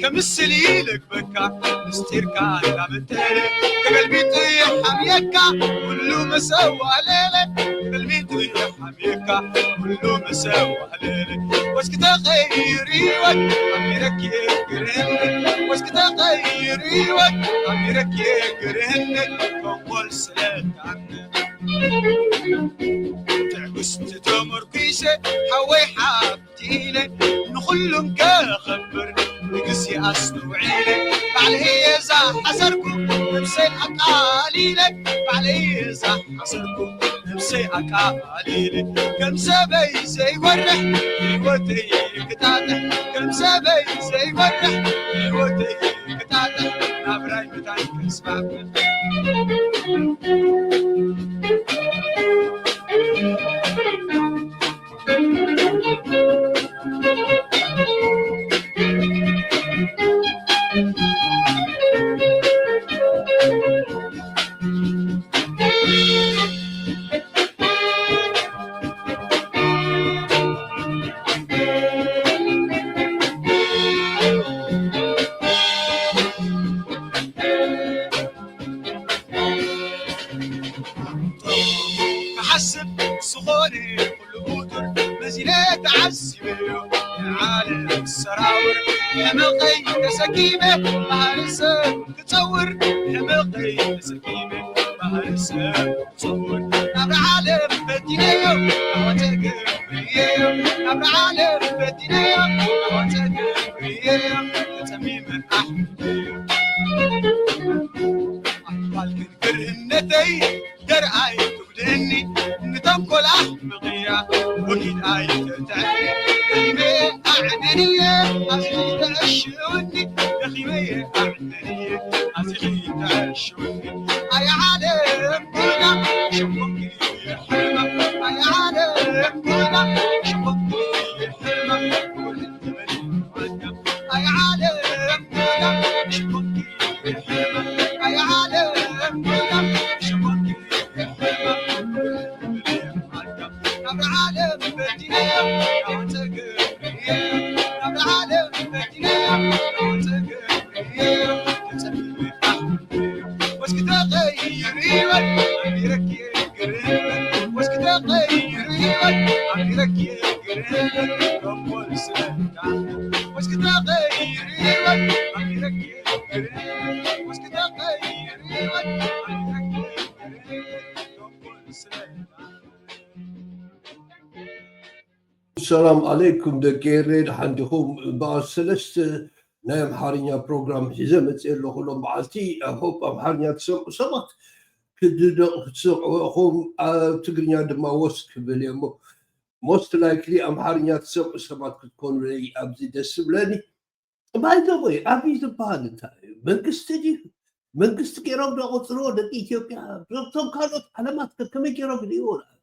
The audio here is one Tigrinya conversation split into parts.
كمسلي لك بكا مستيركا لابتلي قلبي طيح حميكا كله مسوى ليلة قلبي طيح حميكا كله مسوى ليلة واسكت غيري وك أميرك يقرهن واسكت غيري وك أميرك يقرهن فوق سلات عنك تعبست تمر كيسة حوي حابتيني نخلهم كخبر نقسي أسنوعيني بعليه زاح حسركم نفسي أقاليلك بعليه زاح حسركم نفسي أقاليلك كم سبي زي ورح يوتي قطاطح كم سبي زي ورح يوتي قطاطح نابراي متاي كسباب سكيمة بهرسة تصور لمقي سكيمة بهرسة تصور نبر عالم بدينيو نواتك بريو نبر عالم بدينيو نواتك بريو تميم أحمد أحوال كرهنتي درعي تبدني نتنقل أحمقية وكيد آية تعني كلمة أعدنية أخي تعشوني يخيمية أعدنية أخي تعشوني أي عالم كنا شبكي حلمة أي عالم كنا شبكي حلمة كل التمني معنا أي عالم كنا شبكي حلمة أي عالم كنا شبكي حلمة كل التمني معنا نبر عالم بدينية نواتك السلام عليكم دكيرين عندكم بعد سلسة نايم حارينيا بروجرام حزمت اللي كلهم بعتي أهوب حارينيا سمت كده سمعهم تقرنيا دما وسك باليوم most likely حارينيا سمت تكون لي أبزي دسبلاني by the way أبي زبان تاي منقست كيراب دقطرو دك إثيوبيا بلطم كانت علامات كم كيراب ديولا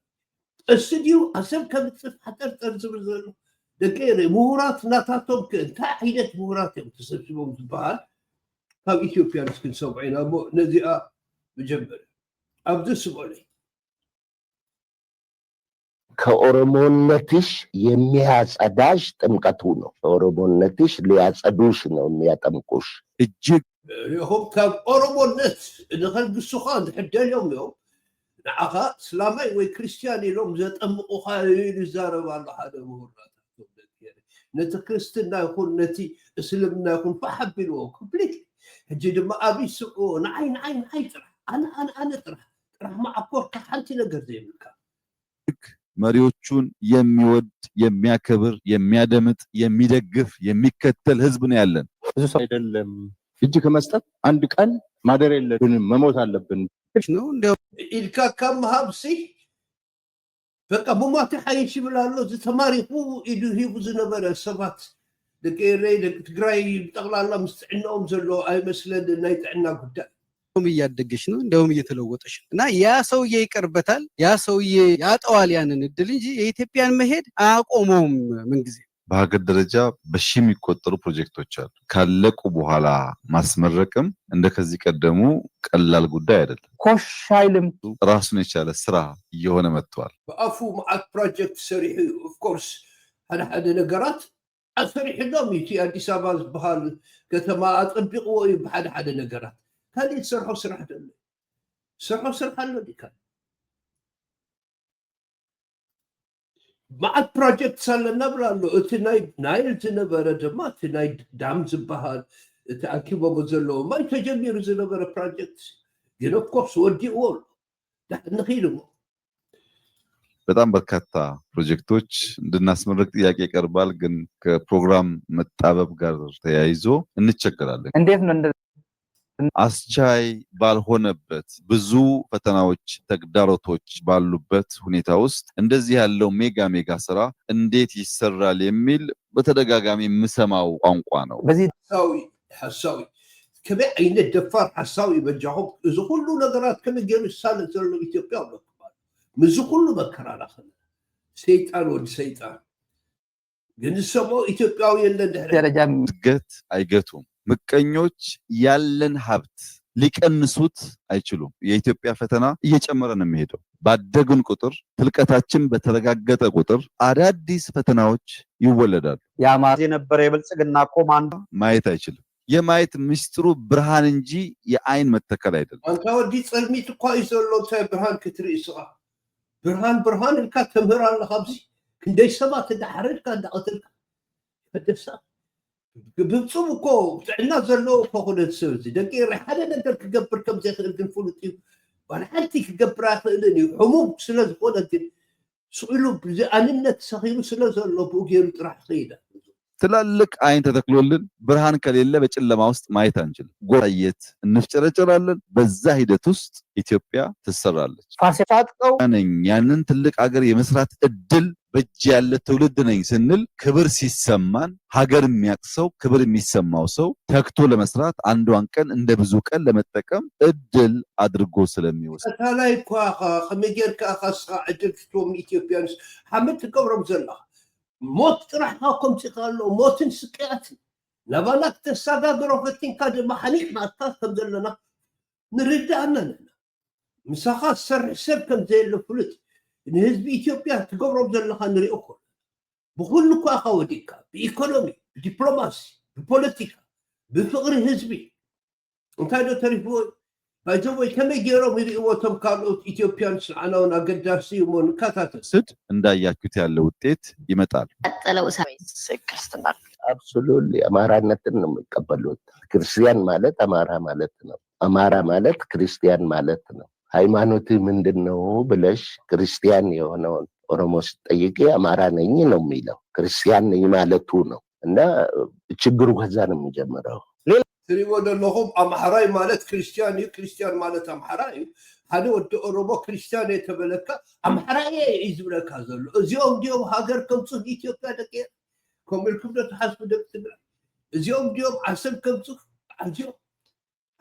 استديو أسب كمتصف حتى ترزب زلو دكيري مهورات ناتاتهم كنتا حيدة مهورات تسبسبهم زبان كم إثيوبيا نسكن سبعين أبو نزيئة بجنبل أبدو سبولي كأورمونتش يمياس أداش تمكتونه أورمونتش لياس أدوشنا وميات أمكوش الجيب هم كم أورمونت دخل بالسخان حتى اليوم نعها سلامي وكريستياني لهم زاد أمقو خايل الزارب على هذا مهورات نتكريستنا يكون نتي اسلمنا يكون فحبلوه كومبليت هجي ما أبي سؤون عين ترى أنا ترى ما أقول كحنتي نقدر زي مكان መሪዎቹን የሚወድ የሚያከብር የሚያደምጥ የሚደግፍ የሚከተል ህዝብ ነው ያለን እሱ አይደለም እጅ ከመስጠት አንድ ቀን ማደር የለብንም መሞት አለብን ነው እንደው ኢልካ ከም ሀብሲ በቃ በማት ሐይሽ ብላለው ተማሪኹ ኢዱ ሂቡ ዝነበረ ሰባት ደቀሬ ትግራይ ጠቅላላ ምስትዕናኦም ዘሎ አይመስለን ናይ ጥዕና ጉዳይ እያደገች ነው እንደውም እየተለወጠች ነው እና ያ ሰውዬ ይቀርበታል ያ ሰውዬ ያጠዋል ያንን እድል እንጂ የኢትዮጵያን መሄድ አያቆመውም ምን ጊዜ በሀገር ደረጃ በሺ የሚቆጠሩ ፕሮጀክቶች አሉ ካለቁ በኋላ ማስመረቅም እንደከዚህ ቀደሙ ቀላል ጉዳይ አይደለም ኮሽ አይልም ራሱን የቻለ ስራ እየሆነ መጥቷል በአፉ ማዕት ፕሮጀክት ሰሪሑ ኦፍ ኮርስ ሓደ ነገራት أفرحنا ميتي أديس أباز بحال كتما أطبق بحد حدا نجارات كان يتسرحوا سرح دل سرحوا سرح له دي كان مع البروجكت صار لنا بلا له تناي نايل تنبرة جماعة تناي دعم زبحال تأكيد مزلوا ما يتجمع رزنا برا بروجكت you know of course ودي أول ده نخيله በጣም በርካታ ፕሮጀክቶች እንድናስመረቅ ጥያቄ ይቀርባል ግን ከፕሮግራም መጣበብ ጋር ተያይዞ እንቸገራለን እንዴት ነው አስቻይ ባልሆነበት ብዙ ፈተናዎች ተግዳሮቶች ባሉበት ሁኔታ ውስጥ እንደዚህ ያለው ሜጋ ስራ እንዴት ይሰራል የሚል በተደጋጋሚ ምሰማው ቋንቋ ነው በዚህ ሐሳዊ ከበይ አይነት ደፋር ሐሳዊ በጃው እዚ ሁሉ ነገራት ከመገኑ ሳለ ዘሎ ኢትዮጵያ ነው ምዙ ሁሉ መከራራ ሰይጣን ወድ ሰይጣን ግን ሰሞ ኢትዮጵያው የለን ደረጃ ገት አይገቱም ምቀኞች ያለን ሀብት ሊቀንሱት አይችሉም የኢትዮጵያ ፈተና እየጨመረ ነው የሚሄደው ባደግን ቁጥር ትልቀታችን በተረጋገጠ ቁጥር አዳዲስ ፈተናዎች ይወለዳሉ ያማዝ የነበረ የብልጽግና ኮማንዶ ማየት አይችልም የማየት ምስጥሩ ብርሃን እንጂ የአይን መተከል አይደለም አንተ ወዲ ጸልሚት እኮ ይዘሎ ታይ ብርሃን ክትሪስራ برهان الكا تمهر على خبزي كندي سبات دحرج كان دقتلك فدسا بتصوم كو تعنا زلو فوق السوزي دقي رحله نقدر كقبر كم زي خلقن فولتي وانا حالتي كقبر اخلني حموم سلاز قولت سئلوا بزاننت صغير سلاز لو بوغير طرح خيده ትላልቅ አይን ተተክሎልን ብርሃን ከሌለ በጨለማ ውስጥ ማየት አንችልም ጎራየት እንፍጨረጨራለን በዛ ሂደት ውስጥ ኢትዮጵያ ትሰራለች ፋሲፋጥቀው ያንን ትልቅ ሀገር የመስራት እድል በእጅ ያለ ትውልድ ነኝ ስንል ክብር ሲሰማን ሀገር የሚያቅሰው ክብር የሚሰማው ሰው ተክቶ ለመስራት አንዷን ቀን እንደ ብዙ ቀን ለመጠቀም እድል አድርጎ ስለሚወስድ ታላይ ኳ ከመገርካ አኻስራ እድልቶም ኢትዮጵያንስ ሐመት ተቀብረም ዘላ موت طرحها كم تقالوا موت سكيات لبالك تساقاقروا فتين كاد محانيك ما أتاكم دلنا نرد عننا مساقات سر كم زي اللي فلت إن هزب إثيوبيا تقرب دلنا نري أخر بقول لكم أخوة ديكا بإيكونومي بديبلوماسي ببوليتيكا بفقر هزبي انت هذا تعرفوا باجوي كم يجروا مريوتهم كانوا إثيوبيانس عناونا قداسي ومن كاتات ስድ እንዳያችሁት ያለው ውጤት ይመጣል ቀጠለው ክርስትና አብሶሉትሊ አማራነትን ነው የሚቀበሉት ክርስቲያን ማለት አማራ ማለት ነው አማራ ማለት ክርስቲያን ማለት ነው ሃይማኖት ምንድነው ብለሽ ክርስቲያን የሆነው ኦሮሞ ሲጠይቅ አማራ ነኝ ነው የሚለው ክርስቲያን ነኝ ማለቱ ነው እና ችግሩ ከዛ ነው የሚጀምረው تريد لهم أمحراي مالت كريستيان مالت أمحراي هذا ود أوروبا كريستيان يتبلكا أمحراي يزبلك هذا اليوم هاجر كم صح إثيوبيا دكير كم لكم ده تحسب ده تبلا اليوم عسل كم صح اليوم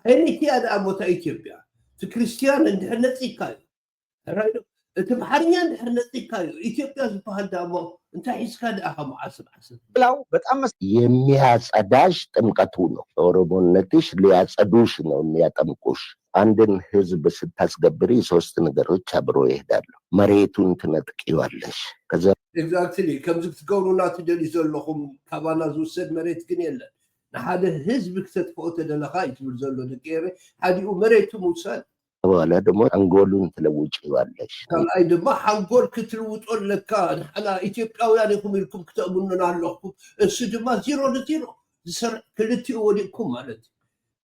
هني هذا أموت إثيوبيا كريستيان عندنا تيكاي رايدو تبحرني عندنا تيكاي إثيوبيا زبها دامو انت حيس كان أهم عسل ብላው በጣም የሚያጸዳሽ ጥምቀቱ ነው ኦሮሞነትሽ ሊያጸዱሽ ነው የሚያጠምቁሽ አንድን ህዝብ ስታስገብሪ ሶስት ነገሮች አብሮ ይሄዳሉ መሬቱን ትነጥቂዋለሽ ከዛ exactly ከምዝ ትገውሩና ትደል ይዘለኹም ካባና ዝውሰድ መሬት ግን የለን ንሓደ ህዝብ ክትጥፈኦ ተደለኻ ይትብል ዘሎ ደቂረ ሓዲኡ መሬቱ ምውሳድ በኋላ ደግሞ አንጎሉን ትለውጪዋለሽ ካልአይ ድማ አንጎል ክትልውጦለካ ንሓና ኢትዮጵያውያን ይኹም ኢልኩም ክትእምኑና ኣለኹም እሱ ድማ 0-0 ዝሰርዕ ክልቲኡ ወዲቕኩም ማለት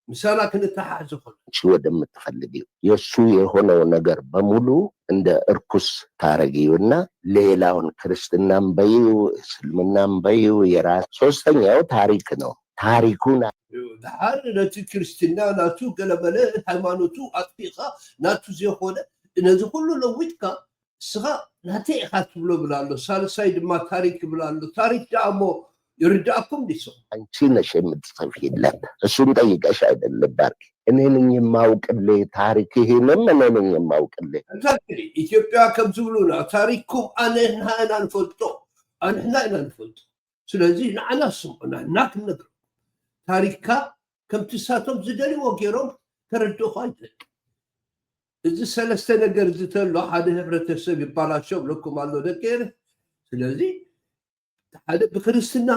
ምሳና ክንተሓሕዝ ኾን ወደምትፈልጊው የሱ የሆነው ነገር በሙሉ እንደ እርኩስ ታረጊውና ሌላውን ክርስትናም በይው እስልምናም በይው የራስ ሶስተኛው ታሪክ ነው ታሪኩን دحر ناتو كريستينا ناتو قلبله هيمانوتو أطبيقا ناتو زيخونة نازو كله لويتكا سغا ناتي خاتو بلو بلالو سايد ما تاريخ بلالو تاريخ جامو يرداكم ديسو አንቺ ነሽ የምትጽፊለት እሱን ጠይቀሽ አይደለም ባርክ እኔ ነኝ የማውቅልህ ታሪክ ይሄንም እኔ ነኝ የማውቅልህ ኢትዮጵያ ከምዝብሉና ታሪኩም ኣነና ንፈልጦ ኣነና ንፈልጦ ስለዚህ ንዓና ስምዑና ናክነግር ታሪክካ ከምትሳቶም ዝደልይዎ ገይሮም ተረድእኳ ይትል እዚ ሰለስተ ነገር ዝተሎ ሓደ ሕብረተሰብ ይባላሸው ለኩም ኣሎ ደቀር ስለዚህ ሓደ ብክርስትና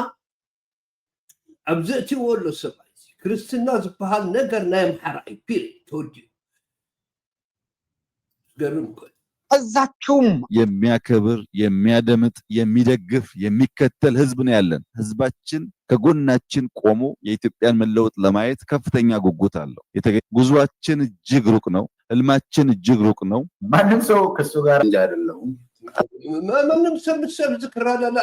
ኣብዘእቲ ወሎ ሰብኣይ ክርስትና ዝበሃል ነገር ናይ ምሓራ ይፒር ተወዲኡ ገርም ኮ እዛችሁም የሚያከብር የሚያደምጥ የሚደግፍ የሚከተል ህዝብ ነው ያለን ህዝባችን ከጎናችን ቆሞ የኢትዮጵያን መለወጥ ለማየት ከፍተኛ ጉጉት አለው ጉዟችን እጅግ ሩቅ ነው ህልማችን እጅግ ሩቅ ነው ማንም ሰው ከሱ ጋር አይደለም ማንም ሰብ ዝክራዳና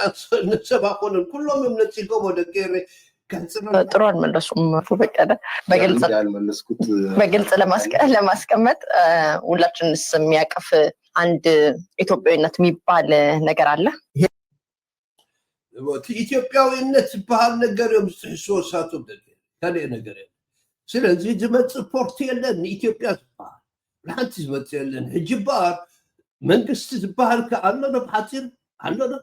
ሰባቆን ሁሉም እምነጽጎም ወደ ገሬ ጥሩ አልመለሱም በቀደ በግልጽ ለማስቀመጥ ሁላችንስ የሚያቀፍ አንድ ኢትዮጵያዊነት የሚባል ነገር አለ ኢትዮጵያዊነት ባህል ነገር የምትሕሶሳቱ ከሌ ነገር ስለዚህ ዝመጽ ፖርት የለን ኢትዮጵያ ዝባል ለአንተ ዝመጽ የለን ህጅባር መንግስት ዝባል ከአለ ነው ሓፂር አለ ነው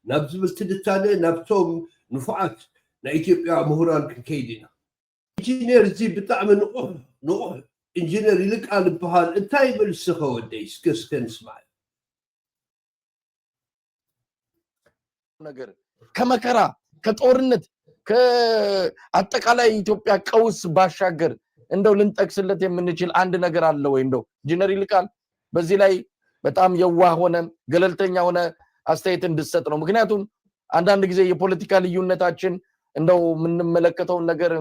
ናብዝ ብልትድታለ ናብቶም ንፉዓት ኢትዮጵያ ምሁራን ከይዲና ኢንጂነር እዚ ብጣዕሚ ንቑሕ ኢንጂነር ይልቃል በሃል እንታይ መልስኸ ወደይ እስከ ንስማዕ ነገር ከመከራ ከጦርነት ከአጠቃላይ ኢትዮጵያ ቀውስ ባሻገር እንደው ልንጠቅስለት የምንችል አንድ ነገር አለ ወይ እንደው ኢንጂነር ይልቃል በዚህ ላይ በጣም የዋህ ሆነ ገለልተኛ ሆነ አስተያየት እንድሰጥ ነው ምክንያቱም አንዳንድ ጊዜ የፖለቲካ ልዩነታችን እንደው ምንመለከተው ነገር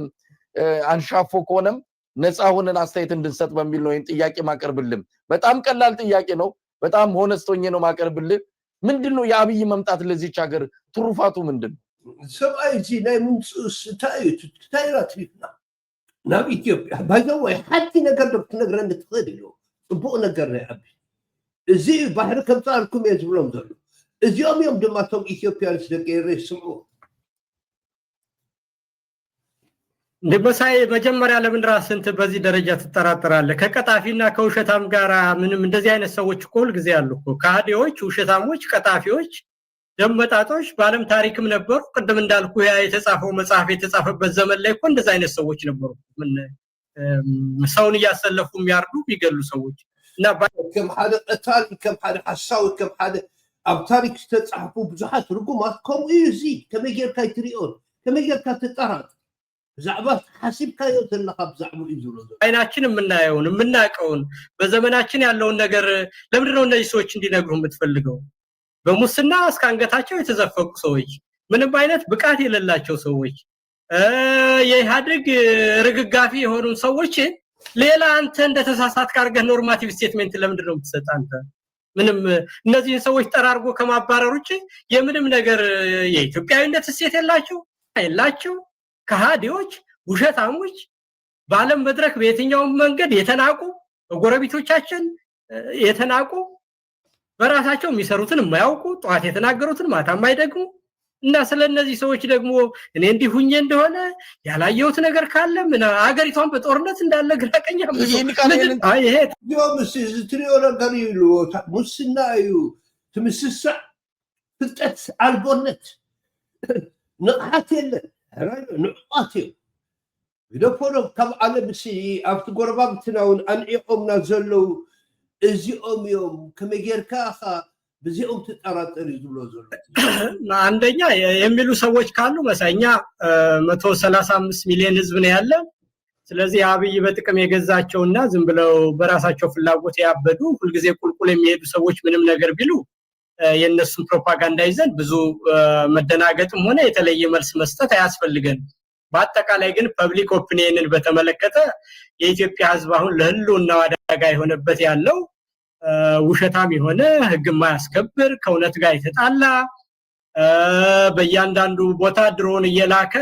አንሻፎ ከሆነም ነፃ ሆነን አስተያየት እንድንሰጥ በሚል ነው ጥያቄ ማቀርብልም በጣም ቀላል ጥያቄ ነው በጣም ሆነስቶኝ ነው ማቀርብልህ ምንድነው የአብይ መምጣት ለዚህ ሀገር ትሩፋቱ ምንድነው ሰብአይ እዚ ናይ ምንጽስ ታይራትሪፍና ናብ ኢትዮጵያ ባይዘው ሓቲ ነገር ትነግረን ትኽእል ጽቡቕ ነገር ናይ አብይ እዚ ባህሪ ከምፃልኩም የዝብሎም ዘሎ እዚኦም እዮም ድማ ቶም ኢትዮጵያንስ ደቀይረ ይስምዑ ንበሳይ መጀመሪያ ለምን ራስን በዚህ ደረጃ ትጠራጠራለህ ከቀጣፊና ከውሸታም ጋራ ምንም እንደዚህ አይነት ሰዎች ሁሉ ጊዜ አሉ ካዲዎች ውሸታሞች ቀጣፊዎች ደመጣጦች ባለም ታሪክም ነበሩ ቅድም እንዳልኩ ያ የተጻፈው መጽሐፍ የተጻፈበት ዘመን ላይ እንደዚህ አይነት ሰዎች ነበሩ ምን ሰውን ያሰለፉ የሚያርዱ ቢገሉ ሰዎች እና ከም ሓደ ቀታል ከም ሓደ ሓሳዊ ከም ሓደ ኣብ ታሪክ ተጻሕፉ ብዙሓት ርጉማት ከምኡ እዚ ከመጌርካ ይትሪኦን ከመጌርካ ትጠራጥ ዛዕባ ሐሲብካዮ ዘለካ ብዛዕባ ይዝሮ አይናችን የምናቀውን በዘመናችን ያለውን ነገር ለምንድን ነው እነዚህ ሰዎች እንዲነግሩ የምትፈልገው በሙስና እስከ አንገታቸው የተዘፈቁ ሰዎች ምንም አይነት ብቃት የሌላቸው ሰዎች የኢህአዴግ ርግጋፊ የሆኑ ሰዎች ሌላ አንተ እንደተሳሳት ካርገ ኖርማቲቭ ስቴትመንት ለምንድን ነው የምትሰጥ አንተ ምንም እነዚህን ሰዎች ጠራርጎ ከማባረር ውጪ የምንም ነገር የኢትዮጵያዊነት እሴት የላቸው ከሃዲዎች ውሸታሞች ባለም መድረክ በየትኛው መንገድ የተናቁ ጎረቤቶቻችን የተናቁ በራሳቸው የሚሰሩትን የማያውቁ ጧት የተናገሩትን ማታ የማይደግሙ እና ስለነዚህ ሰዎች ደግሞ እኔ እንዲሁኝ እንደሆነ ያላየሁት ነገር ካለ ምን አገሪቷን በጦርነት እንዳለ ግራቀኛ ይሄ ዲዮምስ ዝትሪዮ ነገር ይሉ ሙስና እዩ ትምስሳ ፍልጠት አልቦነት ንቃት የለን ንቃትዮ ይደፈሮ ካብ ዓለም ሲ ኣብቲ ጎረባብትናውን አንዒቆምና ዘለው እዚኦም እዮም ከመጌርካ በዚኦም ተጠራጠር ይዝብሎ ዘሎ አንደኛ የሚሉ ሰዎች ካሉ መሳኛ 135 ሚሊዮን ህዝብ ነው ያለ ስለዚህ አብይ በጥቅም የገዛቸውና ዝም ብለው በራሳቸው ፍላጎት ያበዱ ሁሉ ጊዜ ቁልቁል የሚሄዱ ሰዎች ምንም ነገር ቢሉ የነሱን ፕሮፓጋንዳ ይዘን ብዙ መደናገጥም ሆነ የተለየ መልስ መስጠት አያስፈልገን በአጠቃላይ ግን ፐብሊክ ኦፒኒየንን በተመለከተ የኢትዮጵያ ህዝብ አሁን ለህልውና አደጋ የሆነበት ያለው ውሸታም የሆነ ህግ ማያስከብር ከውነት ጋር የተጣላ በእያንዳንዱ ቦታ ድሮን እየላከ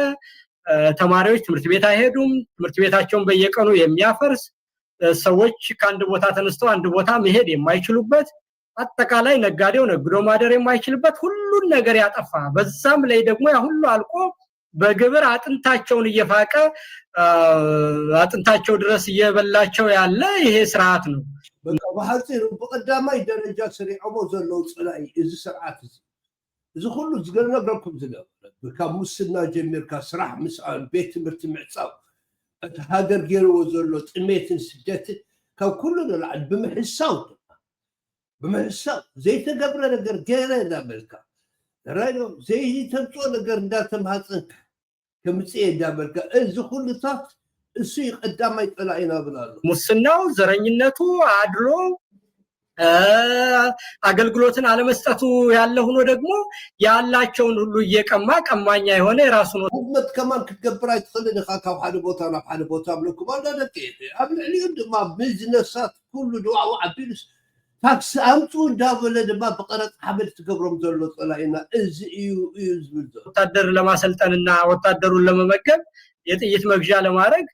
ተማሪዎች ትምህርት ቤት አይሄዱም ትምህርት ቤታቸውን በየቀኑ የሚያፈርስ ሰዎች ከአንድ ቦታ ተነስተው አንድ ቦታ መሄድ የማይችሉበት አጠቃላይ ነጋዴው ነግዶ ማደር የማይችልበት ሁሉን ነገር ያጠፋ በዛም ላይ ደግሞ ያ ሁሉ አልቆ በግብር አጥንታቸውን እየፋቀ አጥንታቸው ድረስ እየበላቸው ያለ ይሄ ስርዓት ነው። በቃ በሐፂር በቀዳማይ ደረጃ ሰሪዖሞ ዘለው ጽላይ እዚ ስርዓት እዚ ሁሉ ዝገነገርኩም ዝነበረ ካብ ሙስና ጀሚርካ ስራሕ ምስኣን ቤት ትምህርቲ ምዕፃው እቲ ሃገር ገይርዎ ዘሎ ጥሜትን ስደትን ካብ ኩሉ ንላዕሊ ብምሕሳብ ዘይተገብረ ነገር ገይረ እንዳበልካ ራዮ ዘይተምፅኦ ነገር እንዳተምሃፀንካ ከምፅእ እንዳበልካ እዚ ኩሉታት እሱ ቀዳማይ ጠላኢና ብላሉ ሙስናው፣ ዘረኝነቱ፣ አድሎ አገልግሎትን አለመስጠቱ ያለ ሆኖ ደግሞ ያላቸውን ሁሉ እየቀማ ቀማኛ የሆነ የራሱን ሁመት ከማን ክትገብር አይትኽእልን ኢኻ ካብ ሓደ ቦታ ናብ ሓደ ቦታ ብለኩም ኣላ ደቂ ኣብ ልዕሊኡ ድማ ቢዝነሳት ኩሉ ድዋዕዋ ኣቢሉስ ታክሲ ኣምፁ እንዳበለ ድማ ብቀረፅ ሓመድ ትገብሮም ዘሎ ፀላኢና እዚ እዩ ዝብል ዘሎ ወታደር ለማሰልጠንና ወታደሩን ለመመገብ የጥይት መግዣ ለማድረግ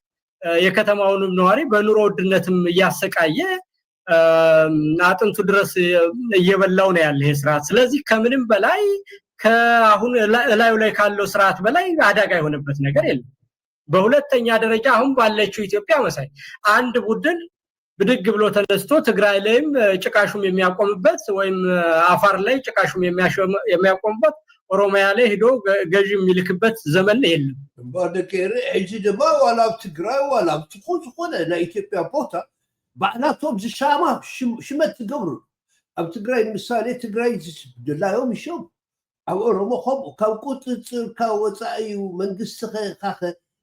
የከተማውንም ነዋሪ በኑሮ ውድነትም እያሰቃየ አጥንቱ ድረስ እየበላው ነው ያለ ይሄ ስርዓት። ስለዚህ ከምንም በላይ ከአሁን ላዩ ላይ ካለው ስርዓት በላይ አደጋ የሆነበት ነገር የለም። በሁለተኛ ደረጃ አሁን ባለችው ኢትዮጵያ መሳይ አንድ ቡድን ብድግ ብሎ ተነስቶ ትግራይ ላይም ጭቃሹም የሚያቆምበት ወይም አፋር ላይ ጭቃሹም የሚያቆምበት ኦሮሚያ ላይ ሄዶ ገዥ የሚልክበት ዘመን የለም። ባደከረ እጂ ድማ ዋላ ትግራይ ዋላ ትቆነ ለኢትዮጵያ ቦታ ባዕላቶም ዝሻማ ሽመት ትገብሩ ኣብ ትግራይ ምሳሌ ትግራይ ድላዮም ይሾም ኣብ ኦሮሞ ከምኡ ካብ ቁጥጥር ካብ ወፃኢ መንግስቲ ካኸ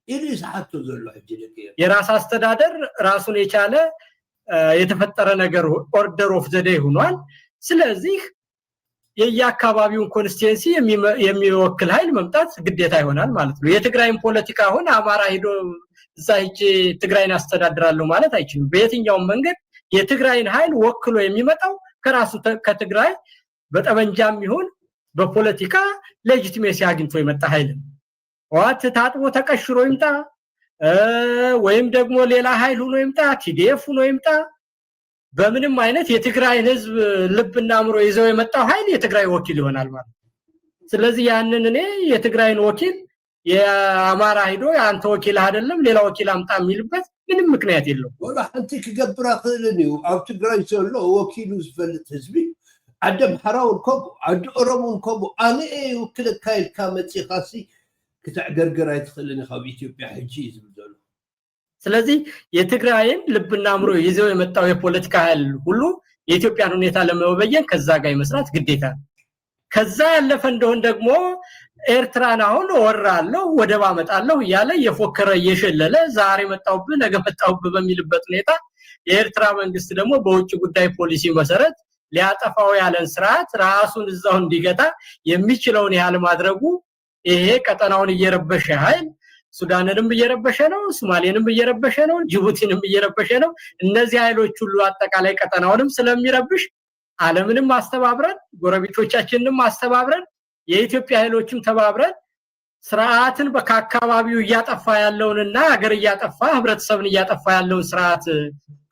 ኢሉ ይስሓቶ ዘሎ ሕጂ ደቂር የራስ አስተዳደር ራሱን የቻለ የተፈጠረ ነገር ኦርደር ኦፍ ዘ ዴይ ሆኗል። ስለዚህ የየአካባቢውን ኮንስቲትዩንሲ የሚወክል ኃይል መምጣት ግዴታ ይሆናል ማለት ነው። የትግራይን ፖለቲካ አሁን አማራ ሄዶ እዛ ሂጅ ትግራይን አስተዳድራለሁ ማለት አይችልም። በየትኛውም መንገድ የትግራይን ኃይል ወክሎ የሚመጣው ከራሱ ከትግራይ በጠመንጃም ይሁን በፖለቲካ ሌጂቲሜሲ አግኝቶ የመጣ ኃይል ነው። ዋት ታጥቦ ተቀሽሮ ይምጣ ወይም ደግሞ ሌላ ኃይል ሆኖ ይምጣ ቲዲኤፍ ሆኖ ይምጣ በምንም አይነት የትግራይን ህዝብ ልብና አምሮ ይዘው የመጣው ኃይል የትግራይ ወኪል ይሆናል ማለት። ስለዚህ ያንን እኔ የትግራይን ወኪል የአማራ ሄዶ አንተ ወኪል አይደለም ሌላ ወኪል አምጣ የሚልበት ምንም ምክንያት የለውም። ወላ አንተ ከገብራ ክልኒው ኣብ ትግራይ ዘሎ ወኪሉ ዝፈልጥ ህዝቢ አደም ሓራውን ኮብ አድ ኦሮሞን ኮብ አነ ወኪል ካይል ካመጽኻሲ ከተዕገርገር አይትኽእልን ካብ ኢትዮጵያ ሕጂ ዝብዘሉ። ስለዚህ የትግራይን ልብና አምሮ ይዘው የመጣው የፖለቲካ ኃይል ሁሉ የኢትዮጵያን ሁኔታ ለመበየን ከዛ ጋር መስራት ግዴታ ነው። ከዛ ያለፈ እንደሆነ ደግሞ ኤርትራን አሁን ወራለው ወደባ መጣለው ያለ የፎከረ የሸለለ ዛሬ መጣውብ ነገ መጣውብ በሚልበት ሁኔታ የኤርትራ መንግስት ደግሞ በውጭ ጉዳይ ፖሊሲ መሰረት ሊያጠፋው ያለን ስርዓት ራሱን እዛው እንዲገታ የሚችለውን ያህል ማድረጉ ይሄ ቀጠናውን እየረበሸ ኃይል ሱዳንንም እየረበሸ ነው፣ ሶማሌንም እየረበሸ ነው፣ ጅቡቲንም እየረበሸ ነው። እነዚህ ኃይሎች ሁሉ አጠቃላይ ቀጠናውንም ስለሚረብሽ ዓለምንም አስተባብረን ጎረቤቶቻችንንም አስተባብረን የኢትዮጵያ ኃይሎችም ተባብረን ስርዓትን በአካባቢው እያጠፋ ያለውንና ሀገር እያጠፋ ህብረተሰብን እያጠፋ ያለውን ስርዓት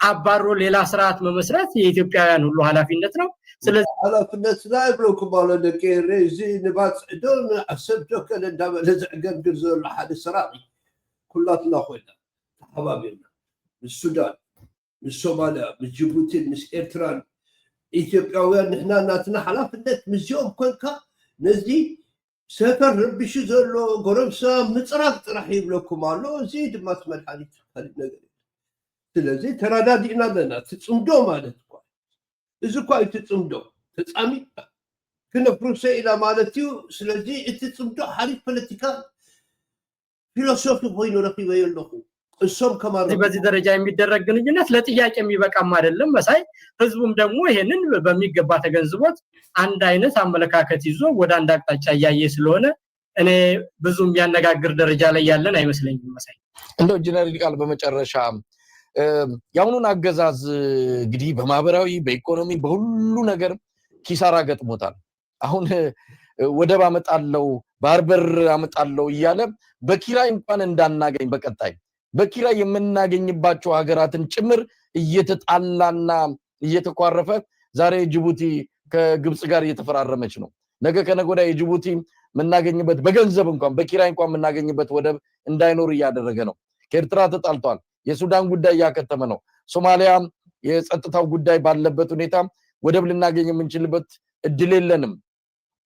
አባሮ ሌላ ስርዓት መመስረት የኢትዮጵያውያን ሁሉ ኃላፊነት ነው። ስለዚህ ኃላፊነት ላይ ብሎኩም ባለ ደቂር እዚ ንባጽ ዶን አሰብቶ ከለ እንዳበለ ዝዕገርግር ዘሎ ሓደ ስራቂ ኩላትና ኮይና ተሓባቢርና ምስ ሱዳን ምስ ሶማሊያ ምስ ጅቡቲ ምስ ኤርትራን ኢትዮጵያውያን ንሕና ናትና ኃላፊነት ምስኦም ኮንካ ነዚ ሰፈር ረብሽ ዘሎ ጎረምሳ ምፅራቅ ጥራሕ ይብለኩም ኣሎ እዚ ድማ መድሓኒት ካልእ ነገር ስለዚህ ተራዳዲና ለና ትጽምዶ ማለት እኮ እዚ እኮ ትጽምዶ ተጻሚ ክነፍሩሰ ኢላ ማለት እዩ። ስለዚህ እትጽምዶ ሓሪፍ ፖለቲካ ፊሎሶፊ ኮይኑ ረኺበ የለኹ እሶም ከማን በዚህ ደረጃ የሚደረግ ግንኙነት ለጥያቄ የሚበቃም አይደለም መሳይ። ህዝቡም ደግሞ ይሄንን በሚገባ ተገንዝቦት አንድ አይነት አመለካከት ይዞ ወደ አንድ አቅጣጫ ያያየ ስለሆነ እኔ ብዙም ያነጋግር ደረጃ ላይ ያለን አይመስለኝም መሳይ። እንደው ጀነራል ቃል በመጨረሻ ያውኑን አገዛዝ እንግዲህ በማህበራዊ በኢኮኖሚ በሁሉ ነገር ኪሳራ ገጥሞታል። አሁን ወደባ አመጣለው ባርበር አመጣለው እያለ በኪራይ እንኳን እንዳናገኝ በቀጣይ በኪራይ የምናገኝባቸው ሀገራትን ጭምር እየተጣላና እየተቋረፈ ዛሬ ጅቡቲ ከግብጽ ጋር እየተፈራረመች ነው። ነገ ከነገ ወዲያ የጅቡቲ የምናገኝበት በገንዘብ እንኳን በኪራይ እንኳን የምናገኝበት ወደብ እንዳይኖር እያደረገ ነው። ከኤርትራ ተጣልቷል። የሱዳን ጉዳይ እያከተመ ነው። ሶማሊያም የጸጥታው ጉዳይ ባለበት ሁኔታ ወደብ ልናገኝ የምንችልበት እድል የለንም።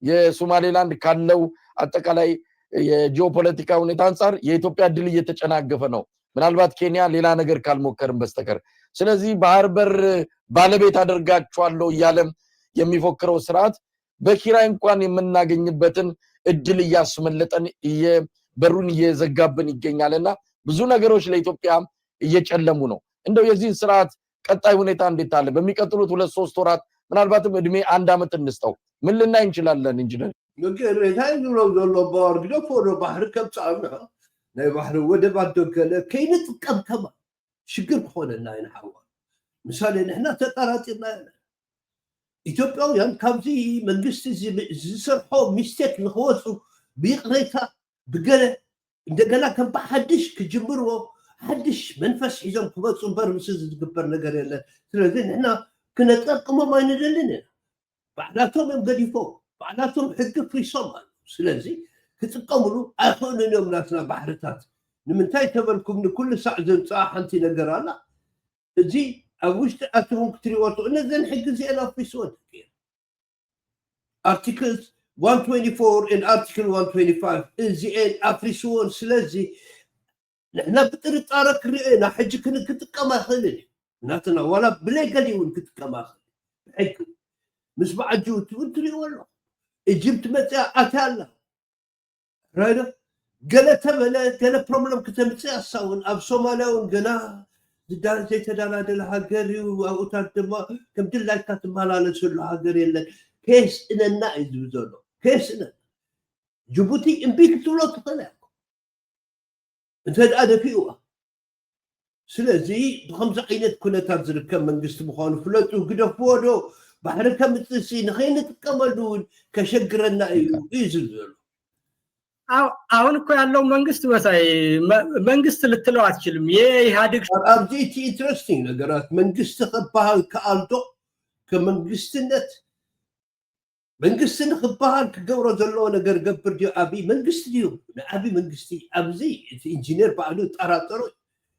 የሶማሌላንድ ካለው አጠቃላይ የጂኦፖለቲካ ሁኔታ አንፃር የኢትዮጵያ እድል እየተጨናገፈ ነው፣ ምናልባት ኬንያ ሌላ ነገር ካልሞከርም በስተቀር። ስለዚህ ባህር በር ባለቤት አደርጋቸዋለሁ እያለም የሚፎክረው ስርዓት በኪራይ እንኳን የምናገኝበትን እድል እያስመለጠን በሩን እየዘጋብን ይገኛልና ብዙ ነገሮች ለኢትዮጵያ እየጨለሙ ነው። እንደው የዚህ ስርዓት ቀጣይ ሁኔታ እንዴት አለ? በሚቀጥሉት 2-3 ወራት ምናልባትም እድሜ 1 አመት እንስጠው ምን ልናይ እንችላለን? ኢንጂነር ንገረታይ ብሎ ዘሎ ባወርግዶ ፎዶ ባህር ከብፃና ናይ ባህር ወደብ አደገለ ከይንጥቀም ከማ ሽግር ክኾነና ይንሓዋ ምሳሌ ንሕና ተጠራጢርና ኢትዮጵያውያን ካብዚ መንግስቲ ዝሰርሖ ሚስቴክ ንክወፁ ብይቕሬታ ብገለ እንደገና ከም ብሓድሽ ክጅምርዎ ሓድሽ መንፈስ ሒዞም ክመፁ እምበር ምስ ዝግበር ነገር የለን። ስለዚ ንሕና ክነጠቅሞም ኣይንደልን ኢና። ባዕላቶም እዮም ገዲፎም ባዕላቶም ሕጊ ፍሪሶም ኣለው። ስለዚ ክጥቀምሉ ኣይኽእሉን እዮም ናትና ባሕርታት። ንምንታይ ተበልኩም ንኩሉ ሳዕ ዘምፅኣ ሓንቲ ነገር ኣላ እዚ ኣብ ውሽጢ ኣትኹም ክትሪእዎ ትኽእሉ እነዘን ሕጊ እዚአን ኣፍሪስዎን ኣርቲክል 124 and article 125 እዚአን ኣፍሪስዎን። ስለዚ ንሕና ብጥርጣረ ክሪኦ ኢና ሕጂ ክንጥቀማ ይኽእልን ናትና ዋላ ብሌገሊ እውን ክጥቀማ ይኽእል ሕጊ ምስ በዓል ጅቡቲ እውን ትሪእዎ ኣሎ። ኢጅፕት መፅያ ኣትያ ኣላ ራይዶ ገለ ተበለ ገለ ፕሮብለም ክተምፅእ ኣሳውን ኣብ ሶማልያ እውን ገና ዘይተደላደለ ሃገር እዩ። ኣብኡታት ድማ ከም ድላይካ ትመላለሰሉ ሃገር የለን። ከየስእነና እዩ ዝብል ዘሎ ከየስእነና ጅቡቲ እምቢ ክትብሎ ትኽእል እያ እንተደኣ ደፊኡዋ። ስለዚ ብከምዚ ዓይነት ኩነታት ዝርከብ መንግስቲ ምዃኑ ፍለጡ ግደፍዎ ዶ ባሕሪ ከምፅሲ ንኸይንጥቀመሉ እውን ከሸግረና እዩ እዩ ዝብል ዘሎ። አሁን እኮ ያለው መንግስት መሳይ መንግስት ልትለው አትችልም። የኢህአዴግ ኣብዚ እቲ ኢንትረስቲንግ ነገራት መንግስቲ ክበሃል ከኣልዶ ከመንግስትነት መንግስቲ ንክበሃል ክገብሮ ዘለዎ ነገር ገብር ድዩ ኣብይ መንግስቲ ድዩ? ንኣብይ መንግስቲ ኣብዚ እቲ ኢንጂነር ባዕሉ ጠራጠሮ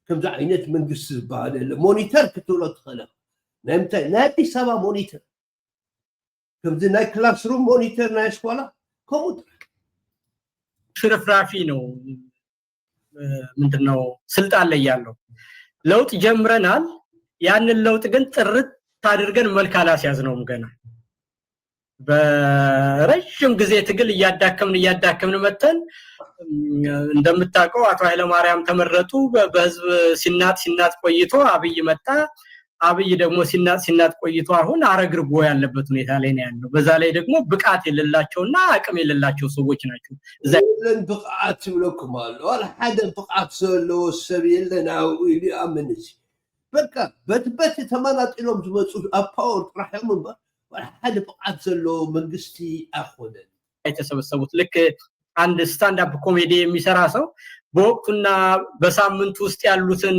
ከምዚ ዓይነት መንግስቲ ዝበሃል የለ። ሞኒተር ክትብሎ ትኽእል ናይ ምንታይ ናይ ኣዲስ ኣበባ ሞኒተር ከምዚ ናይ ክላስሩም ሞኒተር ናይ ኣስኳላ ከምኡ ሽርፍራፊ ነው። ምንድነው ስልጣን ላይ ያለው ለውጥ ጀምረናል። ያንን ለውጥ ግን ጥርት አድርገን መልክ አላስያዝነውም። ገና በረጅም ጊዜ ትግል እያዳከምን መተን እንደምታውቀው አቶ ኃይለ ማርያም ተመረጡ። በህዝብ ሲናት ቆይቶ አብይ መጣ። አብይ ደግሞ ሲናት ቆይቶ አሁን አረግርጎ ያለበት ሁኔታ ላይ ነው ያለው። በዛ ላይ ደግሞ ብቃት የሌላቸውና አቅም የሌላቸው ሰዎች ናቸው። ዘለን ብቃት ብለኩም አለ ወላ ሓደ ብቃት ዘለዎ ሰብ የለን አው ኢሊ አምንሲ በቃ በትበት ተመናጢሎም ዝመጹ አፓወር ጥራሕም ወላ ሓደ ብቃት ዘለዎ መንግስቲ አኾነን የተሰበሰቡት ልክ አንድ ስታንድ አፕ ኮሜዲ የሚሰራ ሰው በወቅቱና በሳምንት ውስጥ ያሉትን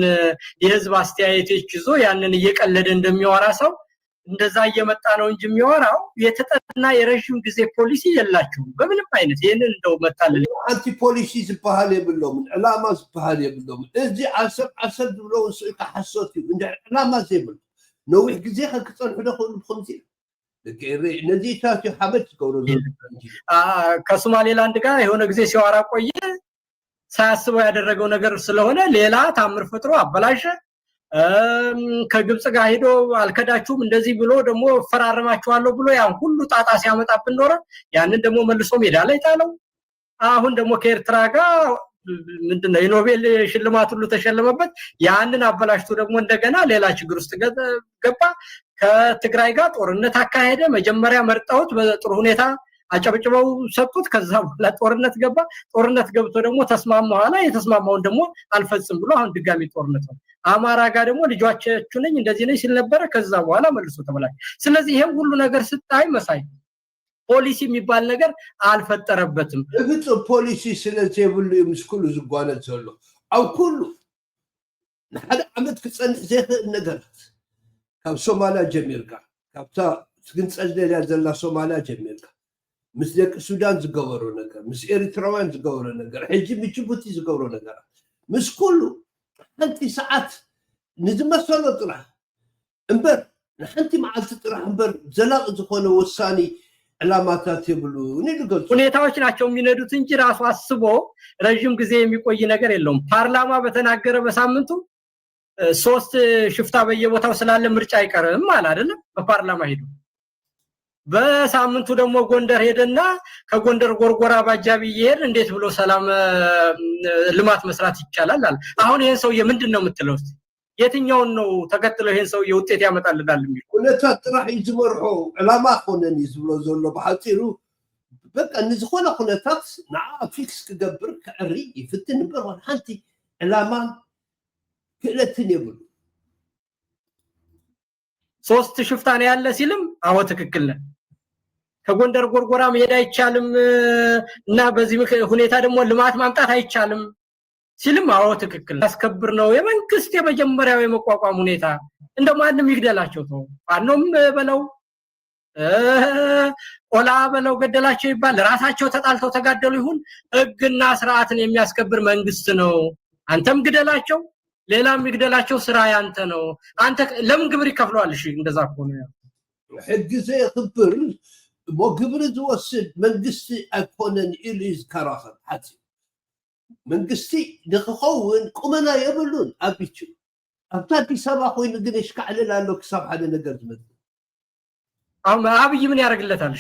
የህዝብ አስተያየቶች ይዞ ያንን እየቀለደ እንደሚያወራ ሰው እንደዛ እየመጣ ነው እንጂ የሚያወራው የተጠና የረጅም ጊዜ ፖሊሲ የላቸው በምንም አይነት። ይሄንን እንደው መታለል አንቲ ፖሊሲ ዝባሃል የብሎም ዕላማ ዝባሃል የብሎም እዚ ዓሰብ ብለው ስልካ ሓሶት እንደ ዕላማ ዘይብል ነዊሕ ጊዜ ክጸንሑ ደኹሉ ብከምዚ ለከረ ነዚ ታቲ ሓመድ ዝገብሮ ከሶማሌላንድ ጋር የሆነ ጊዜ ሲያወራ ቆየ። ሳያስበው ያደረገው ነገር ስለሆነ ሌላ ታምር ፈጥሮ አበላሸ። ከግብጽ ጋር ሄዶ አልከዳችሁም እንደዚህ ብሎ ደግሞ ፈራረማችኋለሁ ብሎ ያን ሁሉ ጣጣ ሲያመጣብን ኖረ። ያንን ደግሞ መልሶ ሜዳ ላይ ጣለው። አሁን ደግሞ ከኤርትራ ጋር ምንድነው የኖቤል ሽልማት ሁሉ ተሸለመበት። ያንን አበላሽቶ ደግሞ እንደገና ሌላ ችግር ውስጥ ገባ። ከትግራይ ጋር ጦርነት አካሄደ። መጀመሪያ መርጣውት በጥሩ ሁኔታ አጨብጭበው ሰጡት። ከዛ በኋላ ጦርነት ገባ። ጦርነት ገብቶ ደግሞ ተስማማው ኋላ የተስማማውን ደግሞ አልፈጽም ብሎ አሁን ድጋሚ ጦርነት ነው። አማራ ጋር ደግሞ ልጆቻችሁ ነኝ እንደዚህ ነኝ ሲል ነበር። ከዛ በኋላ መልሶ ተበላሽ። ስለዚህ ይሄን ሁሉ ነገር ስታይ መሳይ ፖሊሲ የሚባል ነገር አልፈጠረበትም። እግጥ ፖሊሲ ስለዚህ ሁሉ ምስኩሉ ዝጓነት ዘሎ አው ኩሉ ሓደ ዓመት ክጸንሕ ዘይኽእል ነገራት ካብ ሶማልያ ጀሚርካ ካብታ ትግንጸል ደልያ ዘላ ሶማልያ ጀሚርካ ምስ ደቂ ሱዳን ዝገበሮ ነገር ምስ ኤርትራውያን ዝገበሮ ነገር ሕጂ ምጅቡቲ ዝገበሮ ነገር ምስ ኩሉ ሓንቲ ሰዓት ንዝመሰሎ ጥራሕ እምበር ንሓንቲ መዓልቲ ጥራሕ እምበር ዘላቂ ዝኾነ ውሳኔ ዕላማታት የብሉ ንልገልጹ ሁኔታዎች ናቸው የሚነዱት እንጂ ራሱ አስቦ ረጅም ጊዜ የሚቆይ ነገር የለውም። ፓርላማ በተናገረ በሳምንቱ 3 ሽፍታ በየቦታው ስላለ ምርጫ አይቀርም ማለት አይደለም። በፓርላማ ሄዱ። በሳምንቱ ደግሞ ጎንደር ሄደና ከጎንደር ጎርጎራ ባጃቢ ይሄድ እንዴት ብሎ ሰላም ልማት መስራት ይቻላል አለ። አሁን ይሄን ሰውዬ ምንድነው የምትለው? የትኛውን ነው ተከትለው ይሄን ሰውዬ ውጤት ያመጣልናል የሚል ሁኔታ ጥራሕ ይዝመርሖ ዕላማ ኾነን ይዝብሎ ዘሎ በሓፂሩ በቃ ንዝኾነ ኩነታት ንዓ ፊክስ ክገብር ክዕሪ ይፍትን እምበር ሓንቲ ዕላማን ክእለትን የብሉ 3 ሽፍታ ነው ያለ ሲልም አዎ ትክክል ነው። ከጎንደር ጎርጎራ መሄድ አይቻልም እና በዚህ ሁኔታ ደግሞ ልማት ማምጣት አይቻልም ሲልም አዎ ትክክል ያስከብር ነው። የመንግስት የመጀመሪያው የመቋቋም ሁኔታ እንደማንም ይግደላቸው ተው አኖም በለው ኦላ በለው ገደላቸው ይባል ራሳቸው ተጣልተው ተጋደሉ ይሁን ህግና ስርዓትን የሚያስከብር መንግስት ነው። አንተም ግደላቸው ሌላም ይግደላቸው ስራ ያንተ ነው። አንተ ለምን ግብር ይከፍለዋል? እሺ እንደዛ ከሆነ ሕግ ዘይኽብር ግብር ዝወስድ መንግስቲ ኣይኮነን ኢሉ ይዝከራኸብ ሓፂ መንግስቲ ንክኸውን ቁመና የብሉን ኣብቹ ኣብታ አዲስ አበባ ኮይኑ ግን ይሽካዕልል ኣሎ ክሳብ ሓደ ነገር ዝመጽእ አሁን አብይ ምን ያደርግለታል?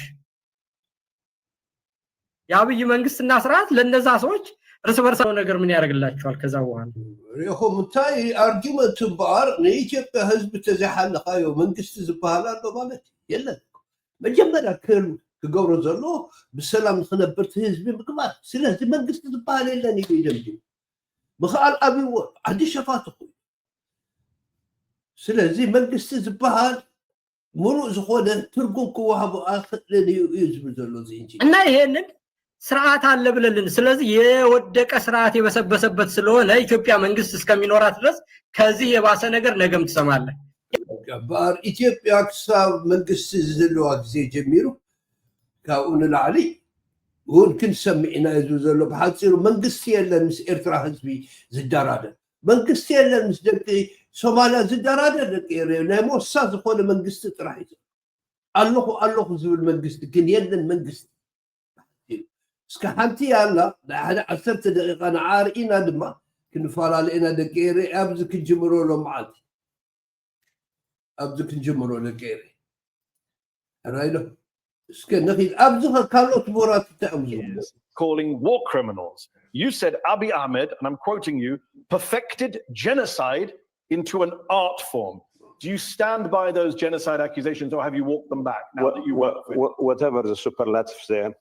የአብይ መንግስትና ስርዓት ለነዛ ሰዎች እርስ በርሳቸው ነገር ምን ያደርግላቸዋል? ከዛ በኋላ ይኹም እንታይ አርጊመንት ባር ለኢትዮጵያ ህዝብ ተዘሓለኻዮ መንግስቲ ዝበሃል ኣሎ ማለት የለን። መጀመሪያ ክገብሮ ዘሎ ብሰላም ንኽነብር ህዝቢ ምግባር ስለዚ መንግስቲ ዝበሃል የለን ኢሉ ይደምድም ብኸኣል ኣብይዎ ዓዲ ሸፋት ኮይኑ ስለዚ መንግስቲ ዝበሃል ሙሉእ ዝኾነ ትርጉም ክወሃቦ ኣኽእልን እዩ ዝብል ዘሎ እዚ እንጂ እና ይሄንን ስርዓት አለ ብለልን ስለዚህ የወደቀ ስርዓት የበሰበሰበት ስለሆነ ኢትዮጵያ መንግስት እስከሚኖራት ድረስ ከዚህ የባሰ ነገር ነገም ትሰማለህ። ባር ኢትዮጵያ ክሳብ መንግስቲ ዘለዋ ጊዜ ጀሚሩ ካብኡ ንላዕሊ እውን ክንሰሚዕና እዩ ዘሎ ብሓፂሩ መንግስቲ የለን ምስ ኤርትራ ህዝቢ ዝደራደር መንግስቲ የለን ምስ ደቂ ሶማልያ ዝደራደር ደቂ ናይ ሞሳ ዝኾነ መንግስቲ ጥራሕ እዩ ኣለኹ ዝብል መንግስቲ ግን የለን መንግስቲ እስከ ሓንቲ ያላ ሓደ 10 ደቂቃ ንዓርኢና ድማ ክንፈላለየና ደቂ ኤርትራ ኣብዚ ክንጅምሮ መዓልቲ ኣብዚ ክንጅምሮ ደቂ ኤርትራ ራይሎ እስከ ነኺድ ኣብዚ ካልኦት ቦራት ተኣምዙ calling war criminals. You said Abiy Ahmed, and I'm quoting you, perfected genocide into an art form. Do you stand by those genocide accusations or have you walked them back now that you work with? Whatever the superlatives there,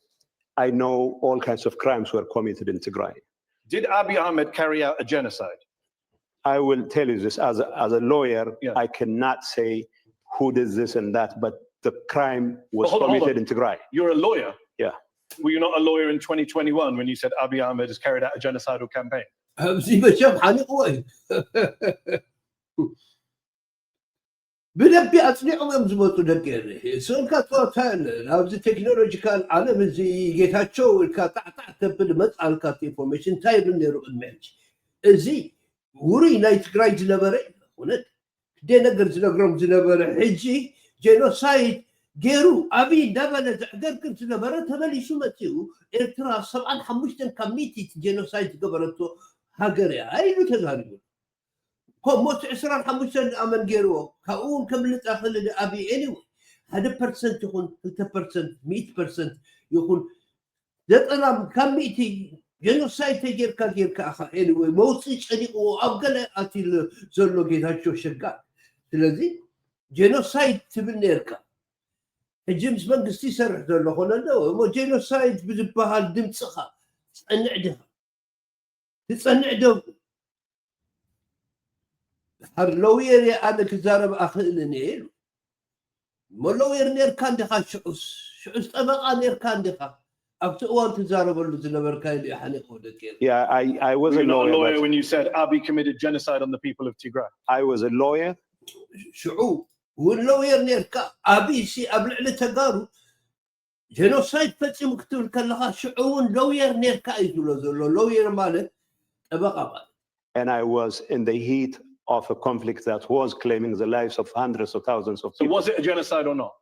I know all kinds of crimes were committed in Tigray. Did Abiy Ahmed carry out a genocide? I will tell you this as a lawyer, I cannot say who did this and that, but the crime was committed in Tigray. You're a lawyer? Yeah. Were you not a lawyer in 2021 when you said Abiy Ahmed has carried out a genocidal campaign? ብደቢ ኣፅኒዖም እዮም ዝመፁ ደቂ ስእልካ ትዋታለ ኣብዚ ቴክኖሎጂካል ዓለም እዚ ጌታቸው ኢልካ ጣዕጣዕ ተብል መፃልካ ኢንፎርሜሽን እንታይ ይብል ነይሩ ቅድሚ ሕጂ እዚ ውሩይ ናይ ትግራይ ዝነበረ እውነት ክደ ነገር ዝነግሮም ዝነበረ ሕጂ ጄኖሳይድ ገይሩ ኣብይ እንዳበለ ዝዕገርግር ዝነበረ ተመሊሱ መፅኡ ኤርትራ 75 ካብ ሚእቲ ጄኖሳይድ ዝገበረቶ ሃገር እያ ኢሉ ተዛሪቡ كموت 25 أمن جيرو كأون كم لتأخذ أبي anyway هذا percent يكون 3% 100% يكون ده كم ميتي جنوسايد تجير كأخا anyway موتيش أني وأبغى أتيل زلوا كده شو شجع لذي جنوسايد تبنيركا الجيمس بانكستي سرح زلوا هنا مو جنوسايد بزبها الدم صخا تصنعدها تصنعدها هر لوير أنا كزارب أخلني مو لوير نير كان دخا شعوس طبقة نير كان دخا أبتوان تزارب اللي كايلي حنيق ودكير. Yeah, I was a lawyer when you said Abiy committed genocide on the people of Tigray. I was a lawyer. شعوب واللوير نير كا أبي شي قبل على تجارب جينوسايد فتصم كتب كلها شعون لوير نيركا يقولوا زلو لوير مالك طبقه. And I was in the heat of a conflict that was claiming the lives of hundreds of thousands of So people. was it a genocide or not?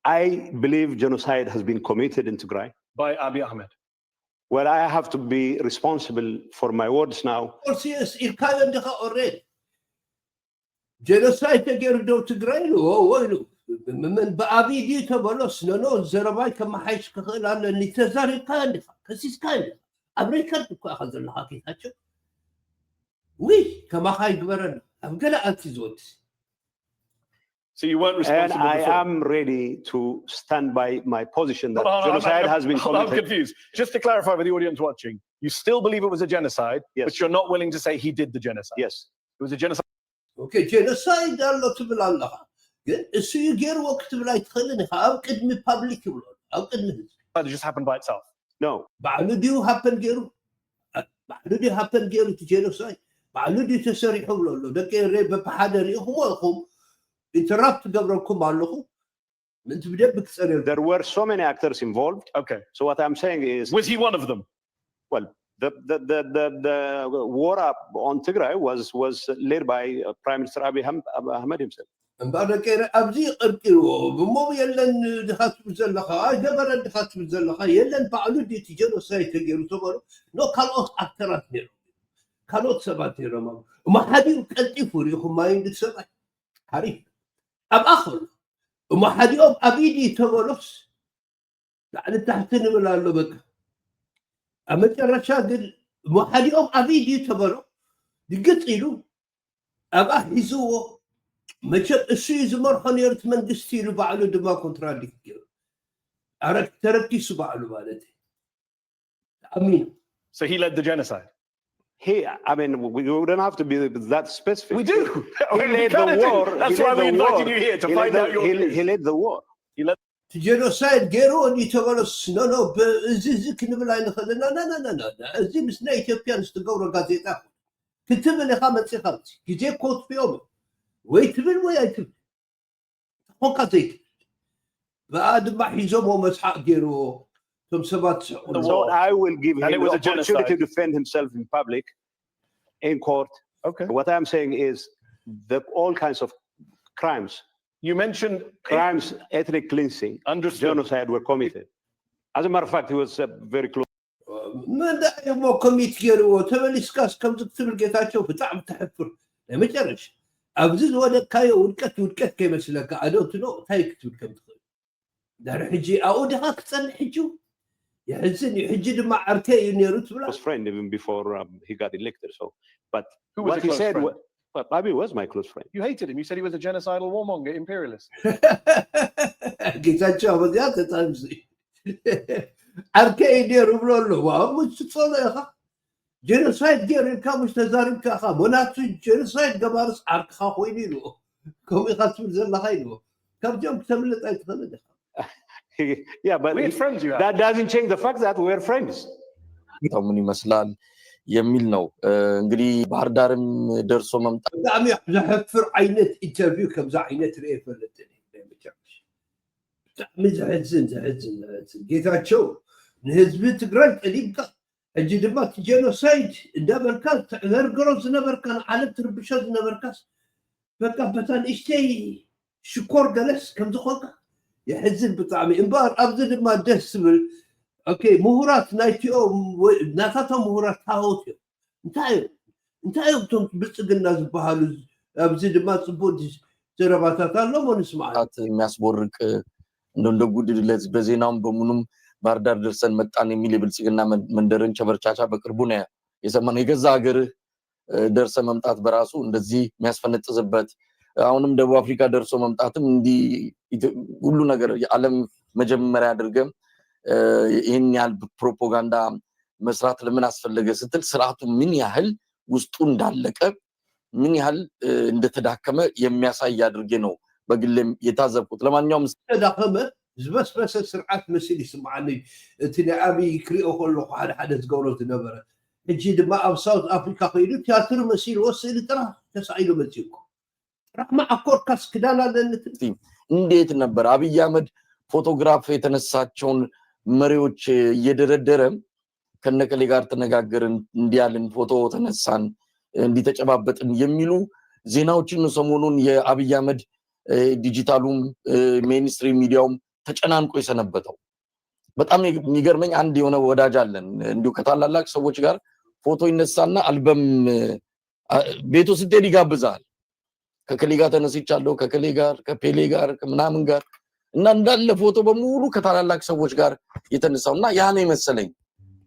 I believe genocide has been committed in Tigray. By Abiy Ahmed? Well, I have to be responsible for my words now. Of course, yes, it kind of already. Genocide تجرب دو تجري له هو من بأبي دي تبلص نو زرباي كما حيش كخلال اللي تزاري كان كسيس كان أمريكا تكو أخذ الحكي هاتشو وي كما حي جبرنا أبقى أنتزود. So you weren't responsible. And I before. am ready to stand by my position that Hold on, genocide has been I'm committed. confused. Just to clarify for the audience watching, you still believe it was a genocide, Yes. but you're not willing to say he did the genocide. Yes. It was a genocide. Okay, genocide الله تبل الله. السوي غير وقت بلا يدخلني أو قدمي public أو قدمي. It just happened by itself. No. بعلو ديو happen غيره. بعلو ديو happen غيره genocide. بعلو ديو تسريح ولا ده ريب بحدا هم interrupt قبلكم علىهم. أنت بدأ بكسر. There were so many actors involved. Okay. So what I'm saying is, was he one of them? Well, the war up on Tigray was led by Prime Minister Abiy Ahmed himself. بعد كده أبزي قرقيرو بمو يلن دخات بزلخا جبر دخات بزلخا يلن بعلو دي تجرو سايتجرو تقولوا نو كالوت أكترات نيرو كالوت سبات نيرو ما حد يقدي فوريهم ما يندك سبات حريف أب آخر وما حد يوم أبيدي تقولوس يعني تحتني من اللبك أما ترشاد ما حد يوم أبيدي تقولو دقتيلو أبا حيزوه ما شاء السيز مرحن يرت من دستيلو بعلو دما كونتراديكتير أرك تركي سبعلو بالتي أمين. So he led the genocide. I mean, we don't have to be that specific. We do. He led the war. That's why we invited you here to find out your views. He led the war. جينوسايد غيرو يتغلس نو بزيزك نبلا نخدنا لا زي مسنا إثيوبيا نستقورو غازيتا كتب لي خامس خالص يجي كوت في يوم ويتبل ويتبل هو قضيت بعد ما حيزومه مسحق غيرو ثم سبات. So I will give him the opportunity to defend himself in public, in court. Okay. What I'm saying is all kinds of crimes. You mentioned crimes, ethnic cleansing, genocide were committed. As a matter of fact, he was very close. ما دا مو كوميت غيرو تبليس كاس كم تكتب الجيتاتشو بتاع تحفر ما تعرفش أبزز ولا كاي ودكت كي مثلك I don't know هاي كتب كم تقول دار حجي أود هاك تصل حجو يحزن يحجي مع أركي ينيروت بلا. Close friend even before he got elected. So, but who was what he said, Abiy was my close friend. You hated him. You said he was a genocidal warmonger, imperialist. جيتاتشو بديات تامزي أركي ينيرو بلا لو مش تصل يا خا جينوسايد غير كامش تزارم كاخا مناتو جينوسايد قبارس أركخا خويني له كم يخاطب زلا خاينو كم جم تملت أي تخلد. Yeah, but that doesn't change the fact that we're friends. ምን ይመስላል የሚል ነው እንግዲህ ባህር ዳርም ደርሶ መምጣት በጣም ያሕፍር አይነት ኢንተርቪው ከምዛ አይነት ርኤ ፈለተኒ ለምቻሽ በጣም ዘሕዝን ጌታቸው ንህዝቢ ትግራይ ጠሊብካ እጂ ድማ ጀኖሳይድ እንደበርካ ተዘርግሮ ዝነበርካ ዓለም ትርብሾ ዝነበርካስ በቃ በታን እሽተይ ሽኮር ገለስ ከም ዝኾንካ يحزن بطعمي إمبار أبدل ما دسبل أوكي مهورات نايتيو ناتاتو مهورات هاوتيو انتايو بتم بلصقنا زبهالو أبزد ما تصبود زرباتات الله ما نسمع የሚያስቦርቅ እንደ ጉድ በዜናውም በሙሉም ባህር ዳር ደርሰን መጣን የሚል ብልጽግና መንደርን ቸበርቻቻ በቅርቡ ነው የሰማነው። የገዛ ሀገር ደርሰ መምጣት በራሱ እንደዚህ የሚያስፈነጥዝበት አሁንም ደቡብ አፍሪካ ደርሶ መምጣትም እንዲ ሁሉ ነገር የዓለም መጀመሪያ አድርገም ይሄን ያህል ፕሮፓጋንዳ መስራት ለምን አስፈለገ ስትል ስርዓቱ ምን ያህል ውስጡ እንዳለቀ ምን ያህል እንደተዳከመ የሚያሳይ አድርጌ ነው በግልም የታዘብኩት። ለማንኛውም ተዳከመ ዝበስበሰ ስርዓት መስል ይስማዓኒ እቲ ለአቢ ክሪኦ ከሎ ሓደ ዝገብሮ ዝነበረ እጂ ድማ ኣብ ሳውት አፍሪካ ኮይኑ ቲያትር መስል ወስል ጥራ ተሳኢሉ መጽይቁ رحمة أكور كاس كدانا እንዴት ነበር አብይ አህመድ ፎቶግራፍ የተነሳቸውን መሪዎች እየደረደረ ከነከሌ ጋር ተነጋገርን እንዲያልን ፎቶ ተነሳን እንዲተጨባበጥን የሚሉ ዜናዎችን ሰሞኑን የአብይ አህመድ ዲጂታሉም ሜይንስትሪም ሚዲያውም ተጨናንቆ የሰነበተው በጣም የሚገርመኝ አንድ የሆነ ወዳጅ አለን እንዲሁ ከታላላቅ ሰዎች ጋር ፎቶ ይነሳና አልበም ቤቱ ስትሄድ ይጋብዛል ከከሌ ጋር ተነስቻለሁ ከከሌ ጋር ከፔሌ ጋር ከምናምን ጋር እና እንዳለ ፎቶ በሙሉ ከታላላቅ ሰዎች ጋር የተነሳውና ያ ነው መሰለኝ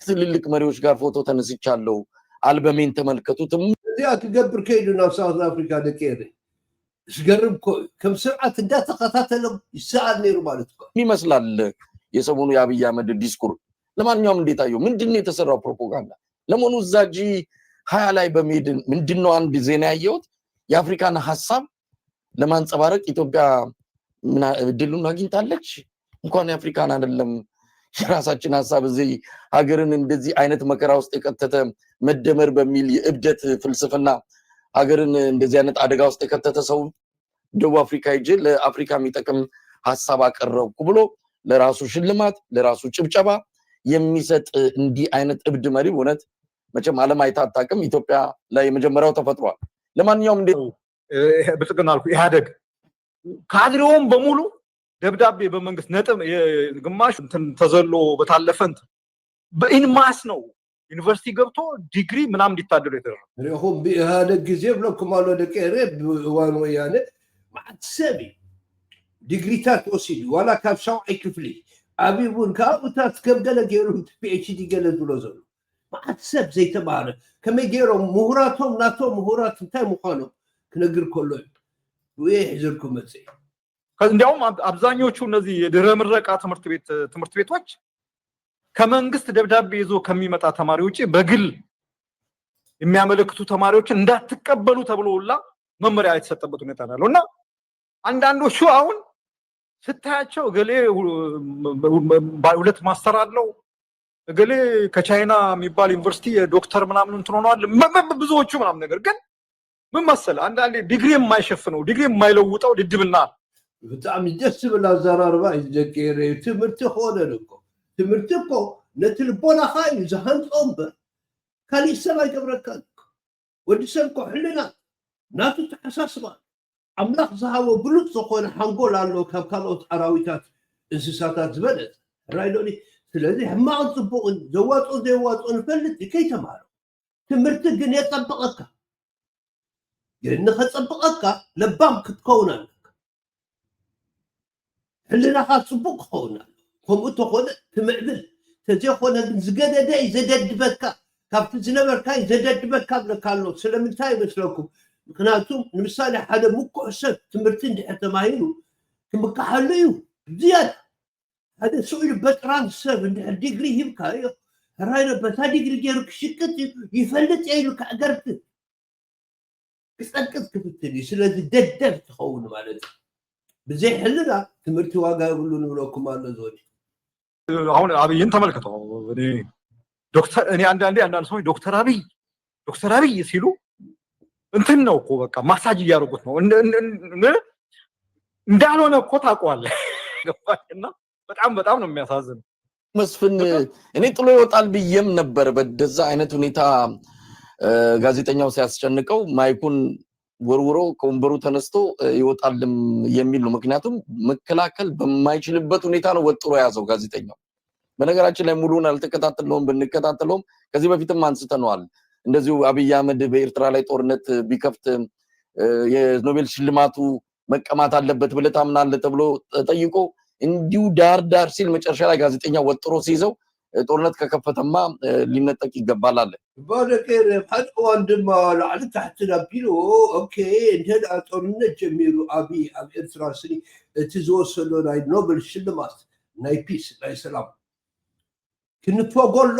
ትልልቅ መሪዎች ጋር ፎቶ ተነስቻለሁ አልበሜን ተመልከቱትም ያ ትገብር ከይዱና ሳውዝ አፍሪካ ደቀረ ስገርም ከም ስርዓት እንዳተከታተለም ይሳል ነይሩ ማለት ነው ይመስላል የሰሞኑ የአብይ አህመድ ዲስኩር ለማንኛውም እንዴት አየው ምንድነው የተሰራው ፕሮፓጋንዳ ለሞኑ ዛጂ 20 ላይ በመሄድ ምንድነው አንድ ዜና ያየሁት የአፍሪካን ሐሳብ ለማንጸባረቅ ኢትዮጵያ ምን እድሉን አግኝታለች እንኳን የአፍሪካን አይደለም የራሳችን ሐሳብ እዚህ ሀገርን እንደዚህ አይነት መከራ ውስጥ የከተተ መደመር በሚል የእብደት ፍልስፍና ሀገርን እንደዚህ አይነት አደጋ ውስጥ የከተተ ሰው ደቡብ አፍሪካ ይጀ ለአፍሪካ የሚጠቅም ሐሳብ አቀረብኩ ብሎ ለራሱ ሽልማት ለራሱ ጭብጨባ የሚሰጥ እንዲህ አይነት እብድ መሪ እውነት መቼም ዓለም አይታጣቅም ኢትዮጵያ ላይ የመጀመሪያው ተፈጥሯል ለማንኛውም እንዴ ብልጽግና አልኩ ኢህአደግ ካድሬውም በሙሉ ደብዳቤ በመንግስት ነጥብ ግማሽ እንትን ተዘሎ በታለፈንት በኢንማስ ነው ዩኒቨርሲቲ ገብቶ ዲግሪ ምናምን እንዲታደሉ የተደረገ ረሆም በኢህአደግ ጊዜ ብለኩም አሎ ደቀረ ዋን ወያነ ማዕሰቢ ዲግሪታት ወሲድ ዋላ ካብ ሻውዓይ ክፍሊ አቢቡን ካብታት ከብገለ ገይሩ ፒኤችዲ ገለ ብሎ ዘሎ ማዕሰብ ዘይተማረ ከመይ ገይሮም ምሁራቶም ናቶም ምሁራት እንታይ ምዃኑ ክነግር ከሎ ወይ ሕዝርኩም መጽ እንዲያውም አብዛኞቹ እነዚህ የድህረ ምረቃ ትምህርት ቤቶች ከመንግስት ደብዳቤ ይዞ ከሚመጣ ተማሪ ውጪ በግል የሚያመለክቱ ተማሪዎችን እንዳትቀበሉ ተብሎላ መመሪያ የተሰጠበት ሁኔታ ነው እና አንዳንዶቹ አሁን ስታያቸው ገሌ ሁለት ማስተር አለው ገሌ ከቻይና የሚባል ዩኒቨርሲቲ ዶክተር ምናምን እንትሆነዋል ብዙዎቹ ምናምን ነገር ግን ምን መሰለ አንዳንዴ ዲግሪ የማይሸፍነው ዲግሪ የማይለውጠው ድድብና በጣም ደስ ብላ ዘራርባ ይዘከረ ትምህርት ሆነ ነው ትምህርት እኮ ለትልቦና ኻይ ዘሃንጾም ካሊሰማ ይገብረካል ወዲ ሰብኮ ሕልና ናቱ ተሐሳስባ አምላክ ዘሃቦ ብሉጽ ዝኾነ ሓንጎል ኣሎ ካብ ካልኦት አራዊታት እንስሳታት ዝበለጥ ራይዶኒ ስለዚህ ሕማቅ ጽቡቕን ዘዋፅኦ ዘይዋፅኦ ንፈልጥ ከይተማሃሮ ትምህርቲ ግን የጠብቐካ ግን ንኸፀብቐካ ለባም ክትከውን ኣለካ ሕልናኻ ጽቡቕ ክኸውን ኣሎ ከምኡ ተኾነ ትምዕብል ተዘይኾነ ግን ዝገደደ ዘደድበካ ካብቲ ዝነበርካ ዘደድበካ ብለካ ኣሎ ስለምንታይ ይመስለኩም ምክንያቱም ንምሳሌ ሓደ ምኩዕ ሰብ ትምህርቲ እንድሕር ተማሂሩ ክምካሓሉ እዩ ዝያዳ ሓደ ስኡል በጥራን ሰብ እንድሕር ዲግሪ ሂብካ እዩ ራይዶ በታ ዲግሪ ገይሩ ክሽቅጥ ይፈልጥ ኢሉ ከዕገርት ክፀቅጥ ክፍትል እዩ ስለዚ ደደብ ትኸውን ማለት እዩ ብዘይ ሕልና ትምህርቲ ዋጋ ይብሉ ንብለኩም ኣሎ ዝወዲ አሁን አብይን ተመልከተው ዶክተር እኔ አንዳንድ ሰዎች ዶክተር አብይ ሲሉ እንትን ነው እኮ በቃ ማሳጅ እያደረጉት ነው እንዳልሆነ እኮ ታውቀዋለህ ገባኝና በጣም ነው የሚያሳዝነው መስፍን እኔ ጥሎ ይወጣል ብዬም ነበር በደዛ አይነት ሁኔታ ጋዜጠኛው ሲያስጨንቀው ማይኩን ወርውሮ ከወንበሩ ተነስቶ ይወጣልም የሚል ነው ምክንያቱም መከላከል በማይችልበት ሁኔታ ነው ወጥሮ ያዘው ጋዜጠኛው በነገራችን ላይ ሙሉን አልተከታተለውም ብንከታተለውም ከዚህ በፊትም አንስተነዋል እንደዚሁ አብይ አህመድ በኤርትራ ላይ ጦርነት ቢከፍት የኖቤል ሽልማቱ መቀማት አለበት ብለህ ታምናለህ ተብሎ ጠይቆ እንዲሁ ዳር ሲል መጨረሻ ላይ ጋዜጠኛው ወጥሮ ሲይዘው ጦርነት ከከፈተማ ሊነጠቅ ይገባል አለ ባለከረ ሐጥዋን ድማ ለዓል ታሕት ነቢሉ ኦኬ እንደ ጦርነት ጀሚሩ አብይ ኣብ ኤርትራ ስኒ እቲ ዝወሰዶ ናይ ኖቤል ሽልማት ናይ ፒስ ናይ ሰላም ክንፈጎሎ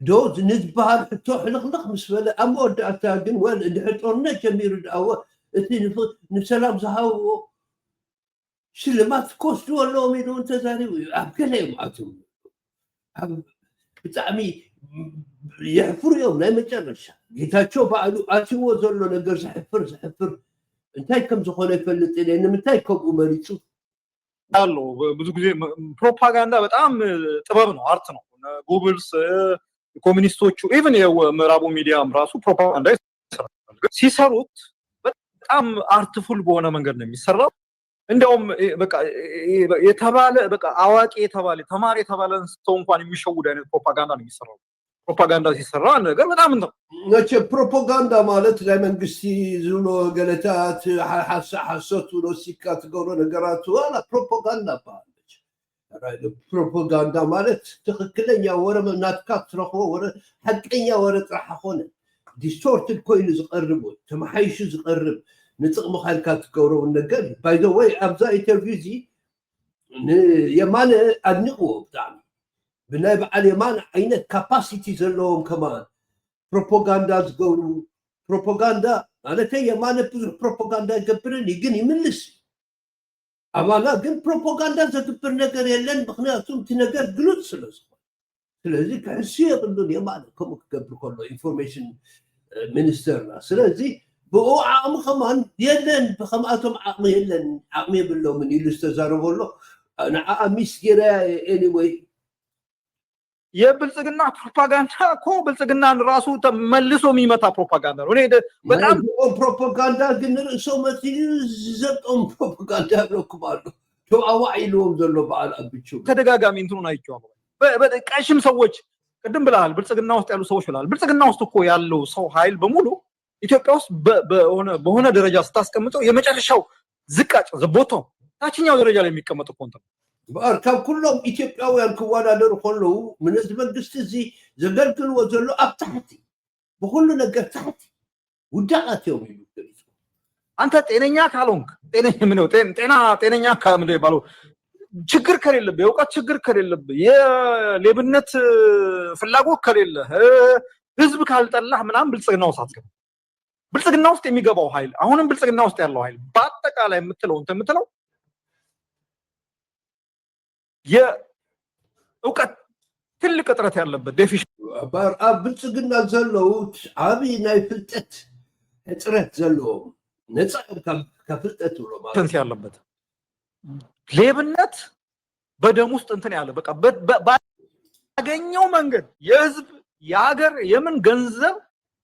دوز نزبار حتى حلق مسفله اما ودعتا ግን ወል እንደ ጦርነት ጀሚሩ ዳው እቲ ንሰላም ዝሃው ሽልማት ኮስቱ ወሎ ሚሉ ተዛሪው አብከለም አቱም ብጣዕሚ يحفر يوم ናይ መጨረሻ ጌታቸው ባዕሉ አትዎ ዘሎ ነገር ዝሕፍር እንታይ ከም ዝኾነ ይፈልጥ ለምን እንታይ ከብኡ መሪጹ አለው ብዙ ጊዜ ፕሮፓጋንዳ በጣም ጥበብ ነው አርት ነው ጉግልስ ኮሚኒስቶቹ ኢቭን የምዕራቡ ሚዲያም ራሱ ፕሮፓጋንዳ ሲሰሩት በጣም አርትፉል በሆነ መንገድ ነው የሚሰራው እንደውም በቃ የተባለ በቃ አዋቂ የተባለ ተማሪ የተባለን ሰው እንኳን የሚሸውድ አይነት ፕሮፓጋንዳ ነው የሚሰራው ፕሮፓጋንዳ ሲሰራ ነገር በጣም ነው ነጭ ፕሮፓጋንዳ ማለት ለመንግስት ዝሎ ገለታት ሐሰቱ ነው ሲካት ገሮ ነገራቱ አላ ፕሮፓጋንዳ ባለች ፕሮፓጋንዳ ማለት ትክክለኛ ወረ መናትካ ትረხო ወረ ሐቀኛ ወረ ጥራሕ ሆነ ዲስቶርትድ ኮይን ዝቀርብ ተማሐይሽ ዝቀርብ ንጥቅም ኻልካ ትገብሮ ነገር ባይ ዘ ወይ አብዛ ኢንተርቪው ዚ የማነ አድንቆ በጣም ብናይ በዓል የማን አይነት ካፓሲቲ ዘለዎም ከማን ፕሮፓጋንዳ ዝገብሩ ፕሮፓጋንዳ ማለት የማን ብዙ ፕሮፓጋንዳ ይገብርን ግን ይምልስ አማና ግን ፕሮፓጋንዳ ዘግብር ነገር የለን ምክንያቱም እቲ ነገር ግሉጽ ስለዚህ ከእስየ ብሉን የማን ከም ክገብር ከሎ ኢንፎርሜሽን ሚኒስተርና ስለዚህ በአቅም ከማን የለን በከማቶም አቅም የለን አቅም የብለው ምን ይልስ ተዛረበሎ ንዓ ሚስጌራ ኤኒዌይ የብልጽግና ፕሮፓጋንዳ እኮ ብልጽግናን ራሱ ተመልሶ የሚመታ ፕሮፓጋንዳ ነው እኔ በጣም ፕሮፓጋንዳ ግን ርዕሶ መትዩ ዘጠም ፕሮፓጋንዳ ብለኩባሉ ተዋዋይሎም ዘሎ በዓል አብቹ ተደጋጋሚ እንትኑን አይቼዋለሁ በቀሽም ሰዎች ቅድም ብለሃል ብልጽግና ውስጥ ያሉ ሰዎች ብለሃል ብልጽግና ውስጥ እኮ ያለው ሰው ኃይል በሙሉ ኢትዮጵያ ውስጥ በሆነ ደረጃ ስታስቀምጠው የመጨረሻው ዝቃጭ ዘቦታው ታችኛው ደረጃ ላይ የሚቀመጥ ኮንተንት በአርካብ ኩሎም ኢትዮጵያውያን ክወዳደሩ ከለው ምን መንግስት እዚ ዘገልግል ወዘሎ አብታህቲ በሁሉ ነገር ታህቲ ውዳቃት ይውሉ አንተ ጤነኛ ካልሆንክ ጤነኛ ካምደ ባለው ችግር ከሌለበት የውቀት ችግር ከሌለበት የሌብነት ፍላጎት ከሌለ ህዝብ ካልጠላህ ምናም ብልጽግና ውስጥ አትገባ ብልጽግና ውስጥ የሚገባው ኃይል አሁንም ብልጽግና ውስጥ ያለው ኃይል በአጠቃላይ የምትለው የእውቀት ትልቅ እጥረት ያለበት ዴፊሽን ብልጽግና ዘለውት አብይ ናይ ፍልጠት እጥረት ዘለዎ ነፃ ከፍልጠት ብሎ ማለት ያለበት ሌብነት በደም ውስጥ እንትን ያለ በቃ ባገኘው መንገድ የህዝብ የሀገር የምን ገንዘብ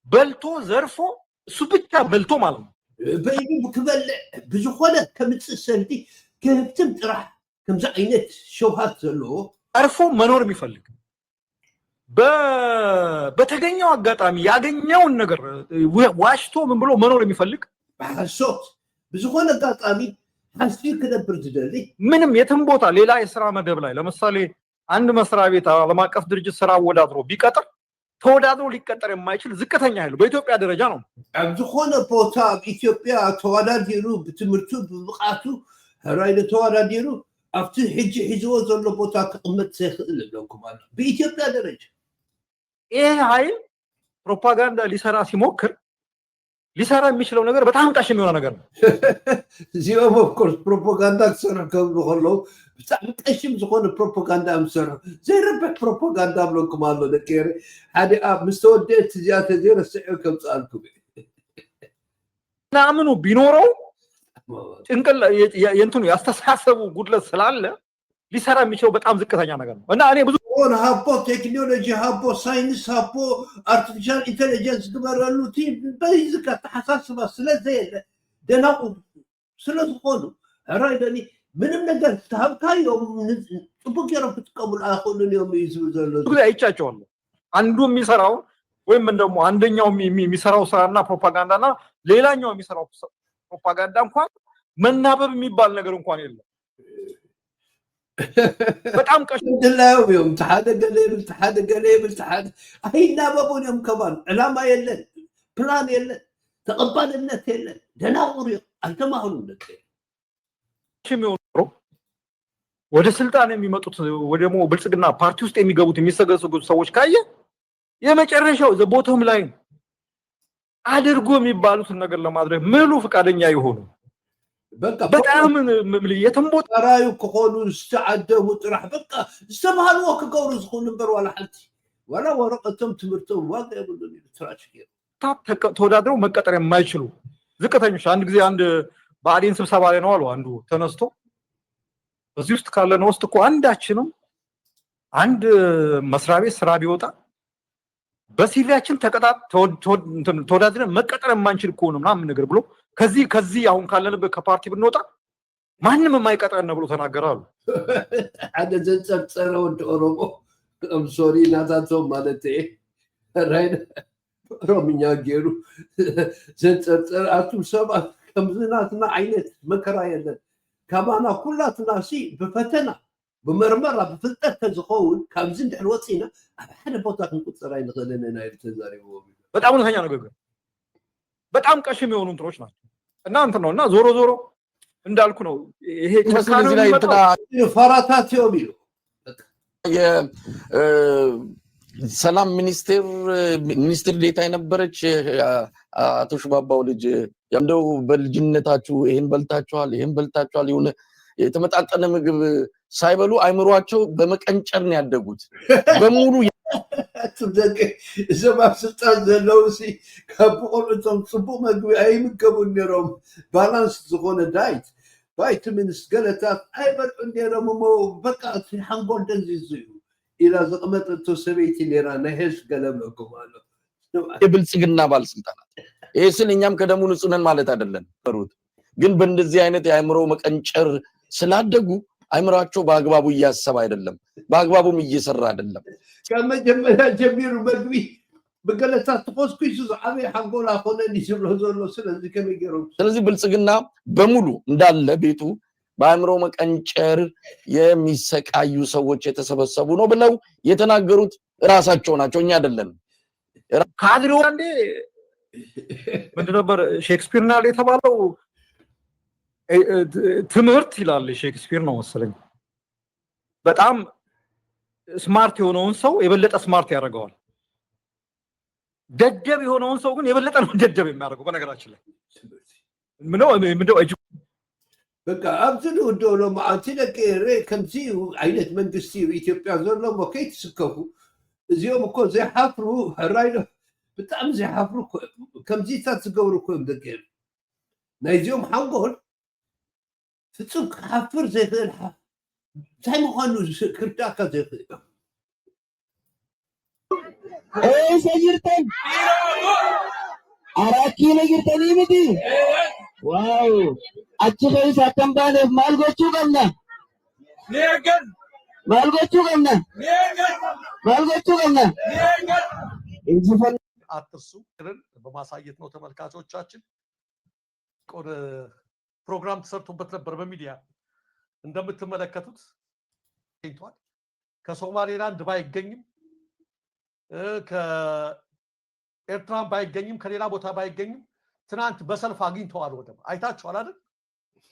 በልቶ ዘርፎ እሱ ብቻ በልቶ ማለት ነው በይኑ ክበል ብዙኾነ ከምጽሰልቲ ከህብትም ጥራሕ ከምዛ አይነት ሸውሃት ዘለዎ አርፎ መኖር የሚፈልግ በተገኘው አጋጣሚ ያገኘውን ነገር ዋሽቶ ምን ብሎ መኖር የሚፈልግ ሐሶት ብዙኾነ አጋጣሚ ሐስቢ ከነብር ዝደሊ ምንም የትም ቦታ ሌላ የሥራ መደብ ላይ ለምሳሌ አንድ መስሪያ ቤት ዓለም አቀፍ ድርጅት ስራ ወዳድሮ ቢቀጥር ተወዳድሮ ሊቀጠር የማይችል ዝቅተኛ ኃይል በኢትዮጵያ ደረጃ ነው አብዝኾነ ቦታ በኢትዮጵያ ተወዳዲሩ በትምህርቱ በብቃቱ ራይለ ተወዳዲሩ አፍቲ ሒዝዎ ዘሎ ቦታ ክቅመጥ ዘይኽእል ለኩም አለ በኢትዮጵያ ደረጃ ይሄ ኃይል ፕሮፓጋንዳ ሊሰራ ሲሞክር ሊሰራ የሚችለው ነገር በጣም ቀሽም የሆነ ነገር ነው ዚኦም ኦፍ ኮርስ ፕሮፓጋንዳ ክሰርሕ ከብሉ ከለው በጣም ቀሽም ዝኾነ ፕሮፓጋንዳ ምሰርሕ ዘይረብሕ ፕሮፓጋንዳ ብለኩም ኣሎ ደቀረ ሓደ ኣብ ምስተወደት እዚኣ ተዘይረስዑ ከምፃልኩም ናምኑ ቢኖረው ጭንቅል የእንትኑ ያስተሳሰቡ ጉድለት ስላለ ሊሰራ የሚችለው በጣም ዝቅተኛ ነገር ነው እና እኔ ብዙ ሆነ ሀቦ ቴክኖሎጂ ሀቦ ሳይንስ ሀቦ አርቲፊሻል ኢንተለጀንስ ግበረሉ ቲም በይዝካ ተሐሳስባ ስለዘየለ ደናቁ ስለዝኾኑ ራይደኒ ምንም ነገር ተሃብካዮም ጥቡቅ ገረብ ክትቀሙል አይኮኑን ዮም ይዝብ ዘሎ ብዙ አይቻቸዋለሁ አንዱ የሚሰራው ወይም ደግሞ አንደኛው የሚሰራው ስራና ፕሮፓጋንዳና ሌላኛው የሚሰራው ፕሮፓጋንዳ እንኳን መናበብ የሚባል ነገር እንኳን የለም በጣም ቀሽላው ይም ተሐደ ገሌብ አይናበቡን የም ከማን ዕላማ የለን ፕላን የለን ተቀባልነት የለን ደናቁር አልተማሁን እንደት ወደ ስልጣን የሚመጡት ወደሞ ብልጽግና ፓርቲ ውስጥ የሚገቡት የሚሰገሰጉት ሰዎች ካየ የመጨረሻው ዘቦቶም ላይ አድርጎ የሚባሉትን ነገር ለማድረግ ምሉ ፍቃደኛ ይሆኑ በጣም የተንቦት ራዩ ከሆኑ استعدوا ጥራሕ በቃ ዝተባሃልዎ ክገብሩ ዝኽእሉ ነበር ዋላ ሓንቲ ዋላ ወረቀቶም ትምህርቶም ዋጋ ይብሉ ትራሽ ተወዳድረው መቀጠር የማይችሉ ዝቅተኞች አንድ ጊዜ አንድ በአዲን ስብሰባ ላይ ነው አሉ አንዱ ተነስቶ በዚህ ውስጥ ካለን ውስጥ እኮ አንዳችንም አንድ መስሪያ ቤት ስራ ቢወጣ በሲቪያችን ተወዳድረን መቀጠር የማንችል እኮ ነው ምናምን ነገር ብሎ ከዚህ አሁን ካለንበት ከፓርቲ ብንወጣ ማንም የማይቀጥረን ነው ብሎ ተናገራሉ። ሓደ ዘንጸርጸረ ወዲ ኦሮሞ ሶሪ ናታቸው ማለት ራይን ኦሮምኛ ገይሩ ዘንጸርጸረ አቱም ሰባት ከምዝናትና አይነት መከራ የለን ካባና ኩላትና በፈተና በመርመራ በፍልጠት ተዝኸውን ካብዚ እንድሕር ወፂና ኣብ ሓደ ቦታ ክንቁፅር ኣይንኽእልን ኢና ኢሉ ተዛሪብዎ። በጣም እውነተኛ ንግግር፣ በጣም ቀሽም የሆኑ እንትኖች ናቸው እና እንትን ነው እና ዞሮ እንዳልኩ ነው ይሄ ጨካኑ ፈራታት ዮም ይሉ የሰላም ሚኒስትር ዴታ የነበረች አቶ ሽባባው ልጅ እንደው በልጅነታችሁ ይሄን በልታችኋል ይሁን የተመጣጠነ ምግብ ሳይበሉ አይምሯቸው በመቀንጨር ነው ያደጉት በሙሉ ትደግ ዘባብ ስልጣን ዘለውሲ ከቦቆልቶም ጽቡቅ ምግቢ አይምገቡን ነሮም ባላንስ ዝኾነ ዳይት ቫይታሚንስ ገለታት አይበልዑ ነሮም በቃ ሓንጎል ደንዚዙ ኢላ ዘቕመጠቶ ሰበይቲ ኔራ ናይ ህዝብ ገለብለኩም ኣሎ የብልጽግና ባለስልጣናት ይሄ ስል እኛም ከደሙ ንጹህ ነን ማለት አይደለም ግን በእንደዚህ አይነት የአይምሮ መቀንጨር ስላደጉ አይምራቸው በአግባቡ እያሰብ አይደለም በአግባቡም እየሰራ አይደለም። ከመጀመሪያ ጀምሮ ምግቢ በገለታት ተቆስኩ ይዙ አቤ ሓንጎላ ሆነ ሊስብሎ ዘሎ ስለዚህ ብልጽግና በሙሉ እንዳለ ቤቱ በአይምሮ መቀንጨር የሚሰቃዩ ሰዎች የተሰበሰቡ ነው ብለው የተናገሩት ራሳቸው ናቸው እኛ አይደለም። ካድሬው አንዴ ምንድን ነበር ሼክስፒር ናል የተባለው ትምህርት ይላል ሼክስፒር ነው መሰለኝ በጣም ስማርት የሆነውን ሰው የበለጠ ስማርት ያደርገዋል ደደብ የሆነውን ሰው ግን የበለጠ ነው ደደብ የሚያደርገው በነገራችን ላይ ምንድነው በቃ አብዝሉ እንደሆነ ማአንቲ ለቀረ ከምዚ አይነት መንግስቲ ኢትዮጵያ ዘሎ ወከይት ስከፉ እዚኦም እኮ ዘይሓፍሩ ራይሎ በጣም ዘይሓፍሩ ከምዚ ታዝገብሩ እኮ እንደገር ናይዚኦም ሓንጎል ፍጹም ሓፍር ዘይኽእል እንታይ ምዃኑ ክርዳእካ ዘይኽእል ሰይርተን አራት ኪሎ ይርተን ይምዲ ዋው አቺ ከይሳ ከምባለፍ ማልጎቹ ቀምና ነገን ማልጎቹ ቀምና እንጂፈን አትርሱ በማሳየት ነው ተመልካቾቻችን ፕሮግራም ተሰርቶበት ነበር በሚዲያ እንደምትመለከቱት እንቷል ከሶማሌላንድ ባይገኝም ከኤርትራን ባይገኝም ከሌላ ቦታ ባይገኝም ትናንት በሰልፍ አግኝተዋል ወደብ አይታችኋል አይደል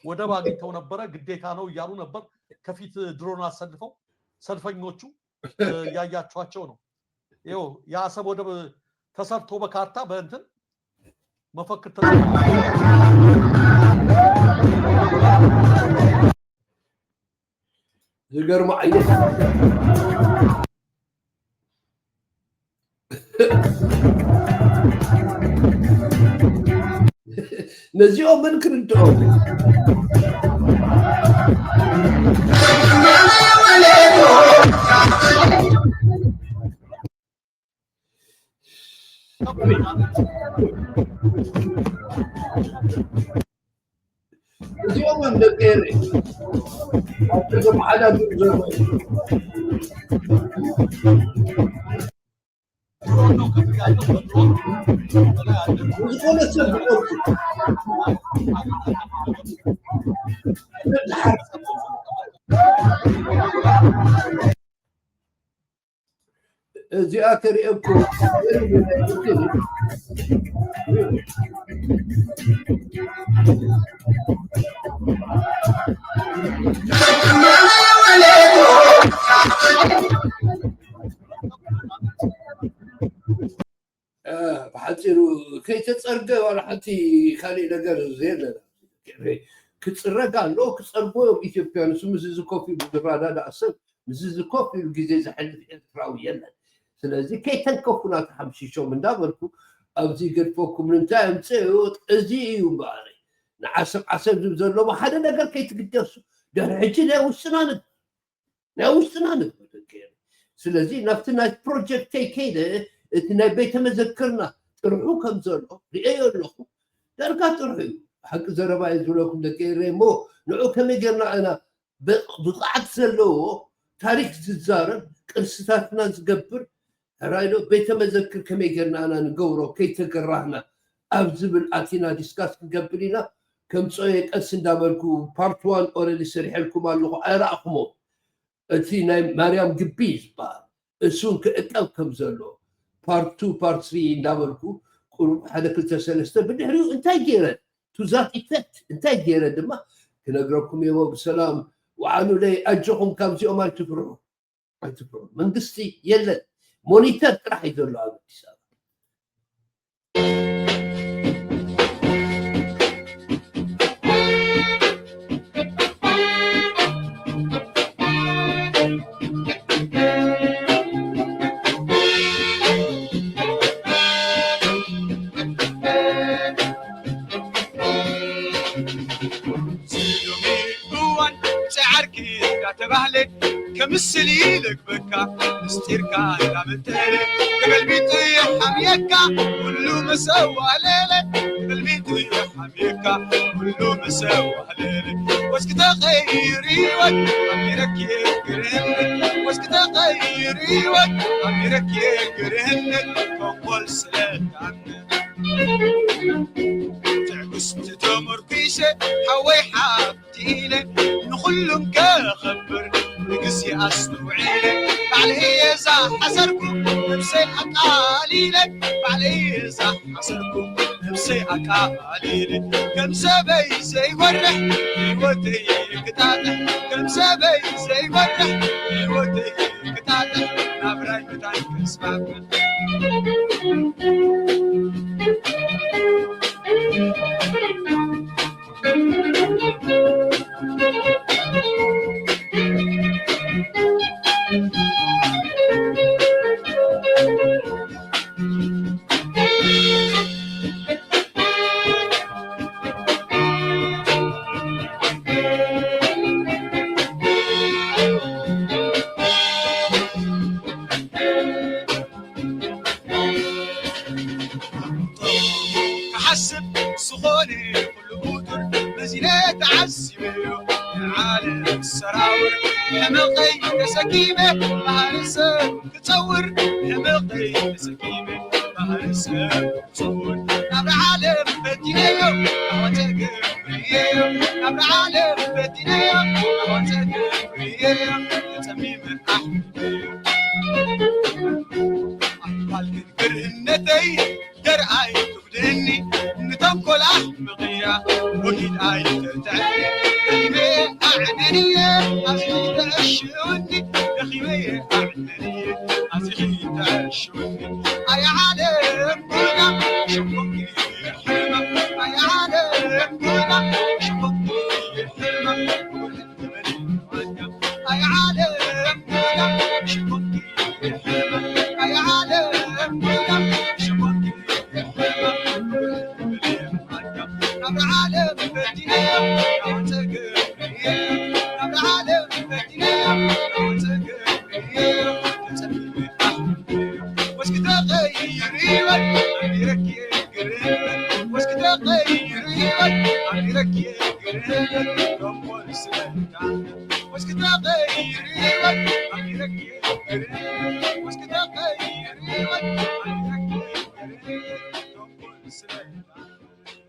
ወደብ አግኝተው ነበር ግዴታ ነው እያሉ ነበር ከፊት ድሮን አሰልፈው ሰልፈኞቹ ያያችኋቸው ነው ይኸው የአሰብ ወደብ ተሰርቶ በካርታ በእንትን መፈክር ዝገርም አይነት ነዚዮ ምን ክርንቶ ነዚዮ ምን ደቀረ አጥቶ ማዳ ዝርዘ እዚኣ ከሪአኩ بحثير كي تتصرق ولا حتى خلي نقر زين كتصرق لو كتصرقوا إثيوبيان سمزز كوفي بالرادة لا أصل مزز كوفي الجزيز حل إسرائيل سلازي كي تنكفونا تحمشي شو من دابركو أو زي قرفوكم من تايم تسيوت أزي ومباري نعسب عسب زبزر لو ما حدا نقر كي تقدسوا دار حجي لا وسطنا ስለዚህ ናብቲ ናይ ፕሮጀክተይ ከይደ እቲ ናይ ቤተ መዘክርና ጥርሑ ከም ዘሎ ሪአዮ ኣለኹ ዳርጋ ጥርሑ እዩ ሓቂ ዘረባ እዩ ዝብለኩም ደቂ ኤርትራ እሞ ንዑ ከመይ ጌርና ኢና ብቕዓት ዘለዎ ታሪክ ዝዛረብ ቅርስታትና ዝገብር ራይዶ ቤተ መዘክር ከመይ ጌርና ኢና ንገብሮ ከይተገራህና ኣብ ዝብል ኣቲና ዲስካስ ክንገብር ኢና ከም ፀየ ቀስ እንዳበልኩ ፓርት 1 ኦልሬዲ ሰሪሐልኩም ኣለኹ ኣይረኣኹሞ እቲ ናይ ማርያም ግቢ ዝበሃል እሱን ክእቀብ ከም ዘሎ ፓርት 2 ፓርት 3 እንዳበልኩ ቁሩብ ሓደ ክልተ ሰለስተ ብድሕሪኡ እንታይ ገይረ ቱ ዛት ኢፌክት እንታይ ገይረ ድማ ክነግረኩም እየ ብሰላም ወዓኑ ላይ ኣጅኹም ካብዚኦም ኣይትፍርሑ መንግስቲ የለን ሞኒተር ጥራሕ እዩ ዘሎ ኣብ ኣዲስ ኣበባ كمسلي لك بكا مستيركا يا متلي قلبي يا حميكا كله مسوى ليلة قلبي يا حميكا كله مسوى ليلة واسكت غيري وك أميرك يقرن واسكت غيري وك أميرك يقرن فوق سلام عنك تعكست تمر فيشه حوي حابتيله نخلهم كخبر نقسي أسوعيلك بعليه زح حسركم نفسي أقاليلك بعليه زح حسركم نفسي أقاليلك كم سبي زي ورح يودي قطاطح كم سبي زي ورح يودي قطاطح نبراي بتاعك اسمعك سكيمة بهرسة تصور حمقي سكيمة بهرسة تصور أبر عالم بدينيو أواتك بريو أبر عالم بدينيو أواتك بريو تميم أحمديو أحبال كرهنتي درعي تبدني نتنقل أحمقيا وكيد آي ترتعني كلمة أعدنية أخي تعشوني يخيمي أعدنية أخي تعشوني أي عالم كنا شبكي الحلمة أي عالم كنا شبكي الحلمة أي عالم كنا شبكي الحلمة أي عالم كنا شبكي الحلمة أبر عالم بدينية أوتك أبر عالم بدينية أوتك واسكت غيري أميرك يقرن واسكت غيري أميرك يقرن رمول سلام واسكت غيري أميرك يقرن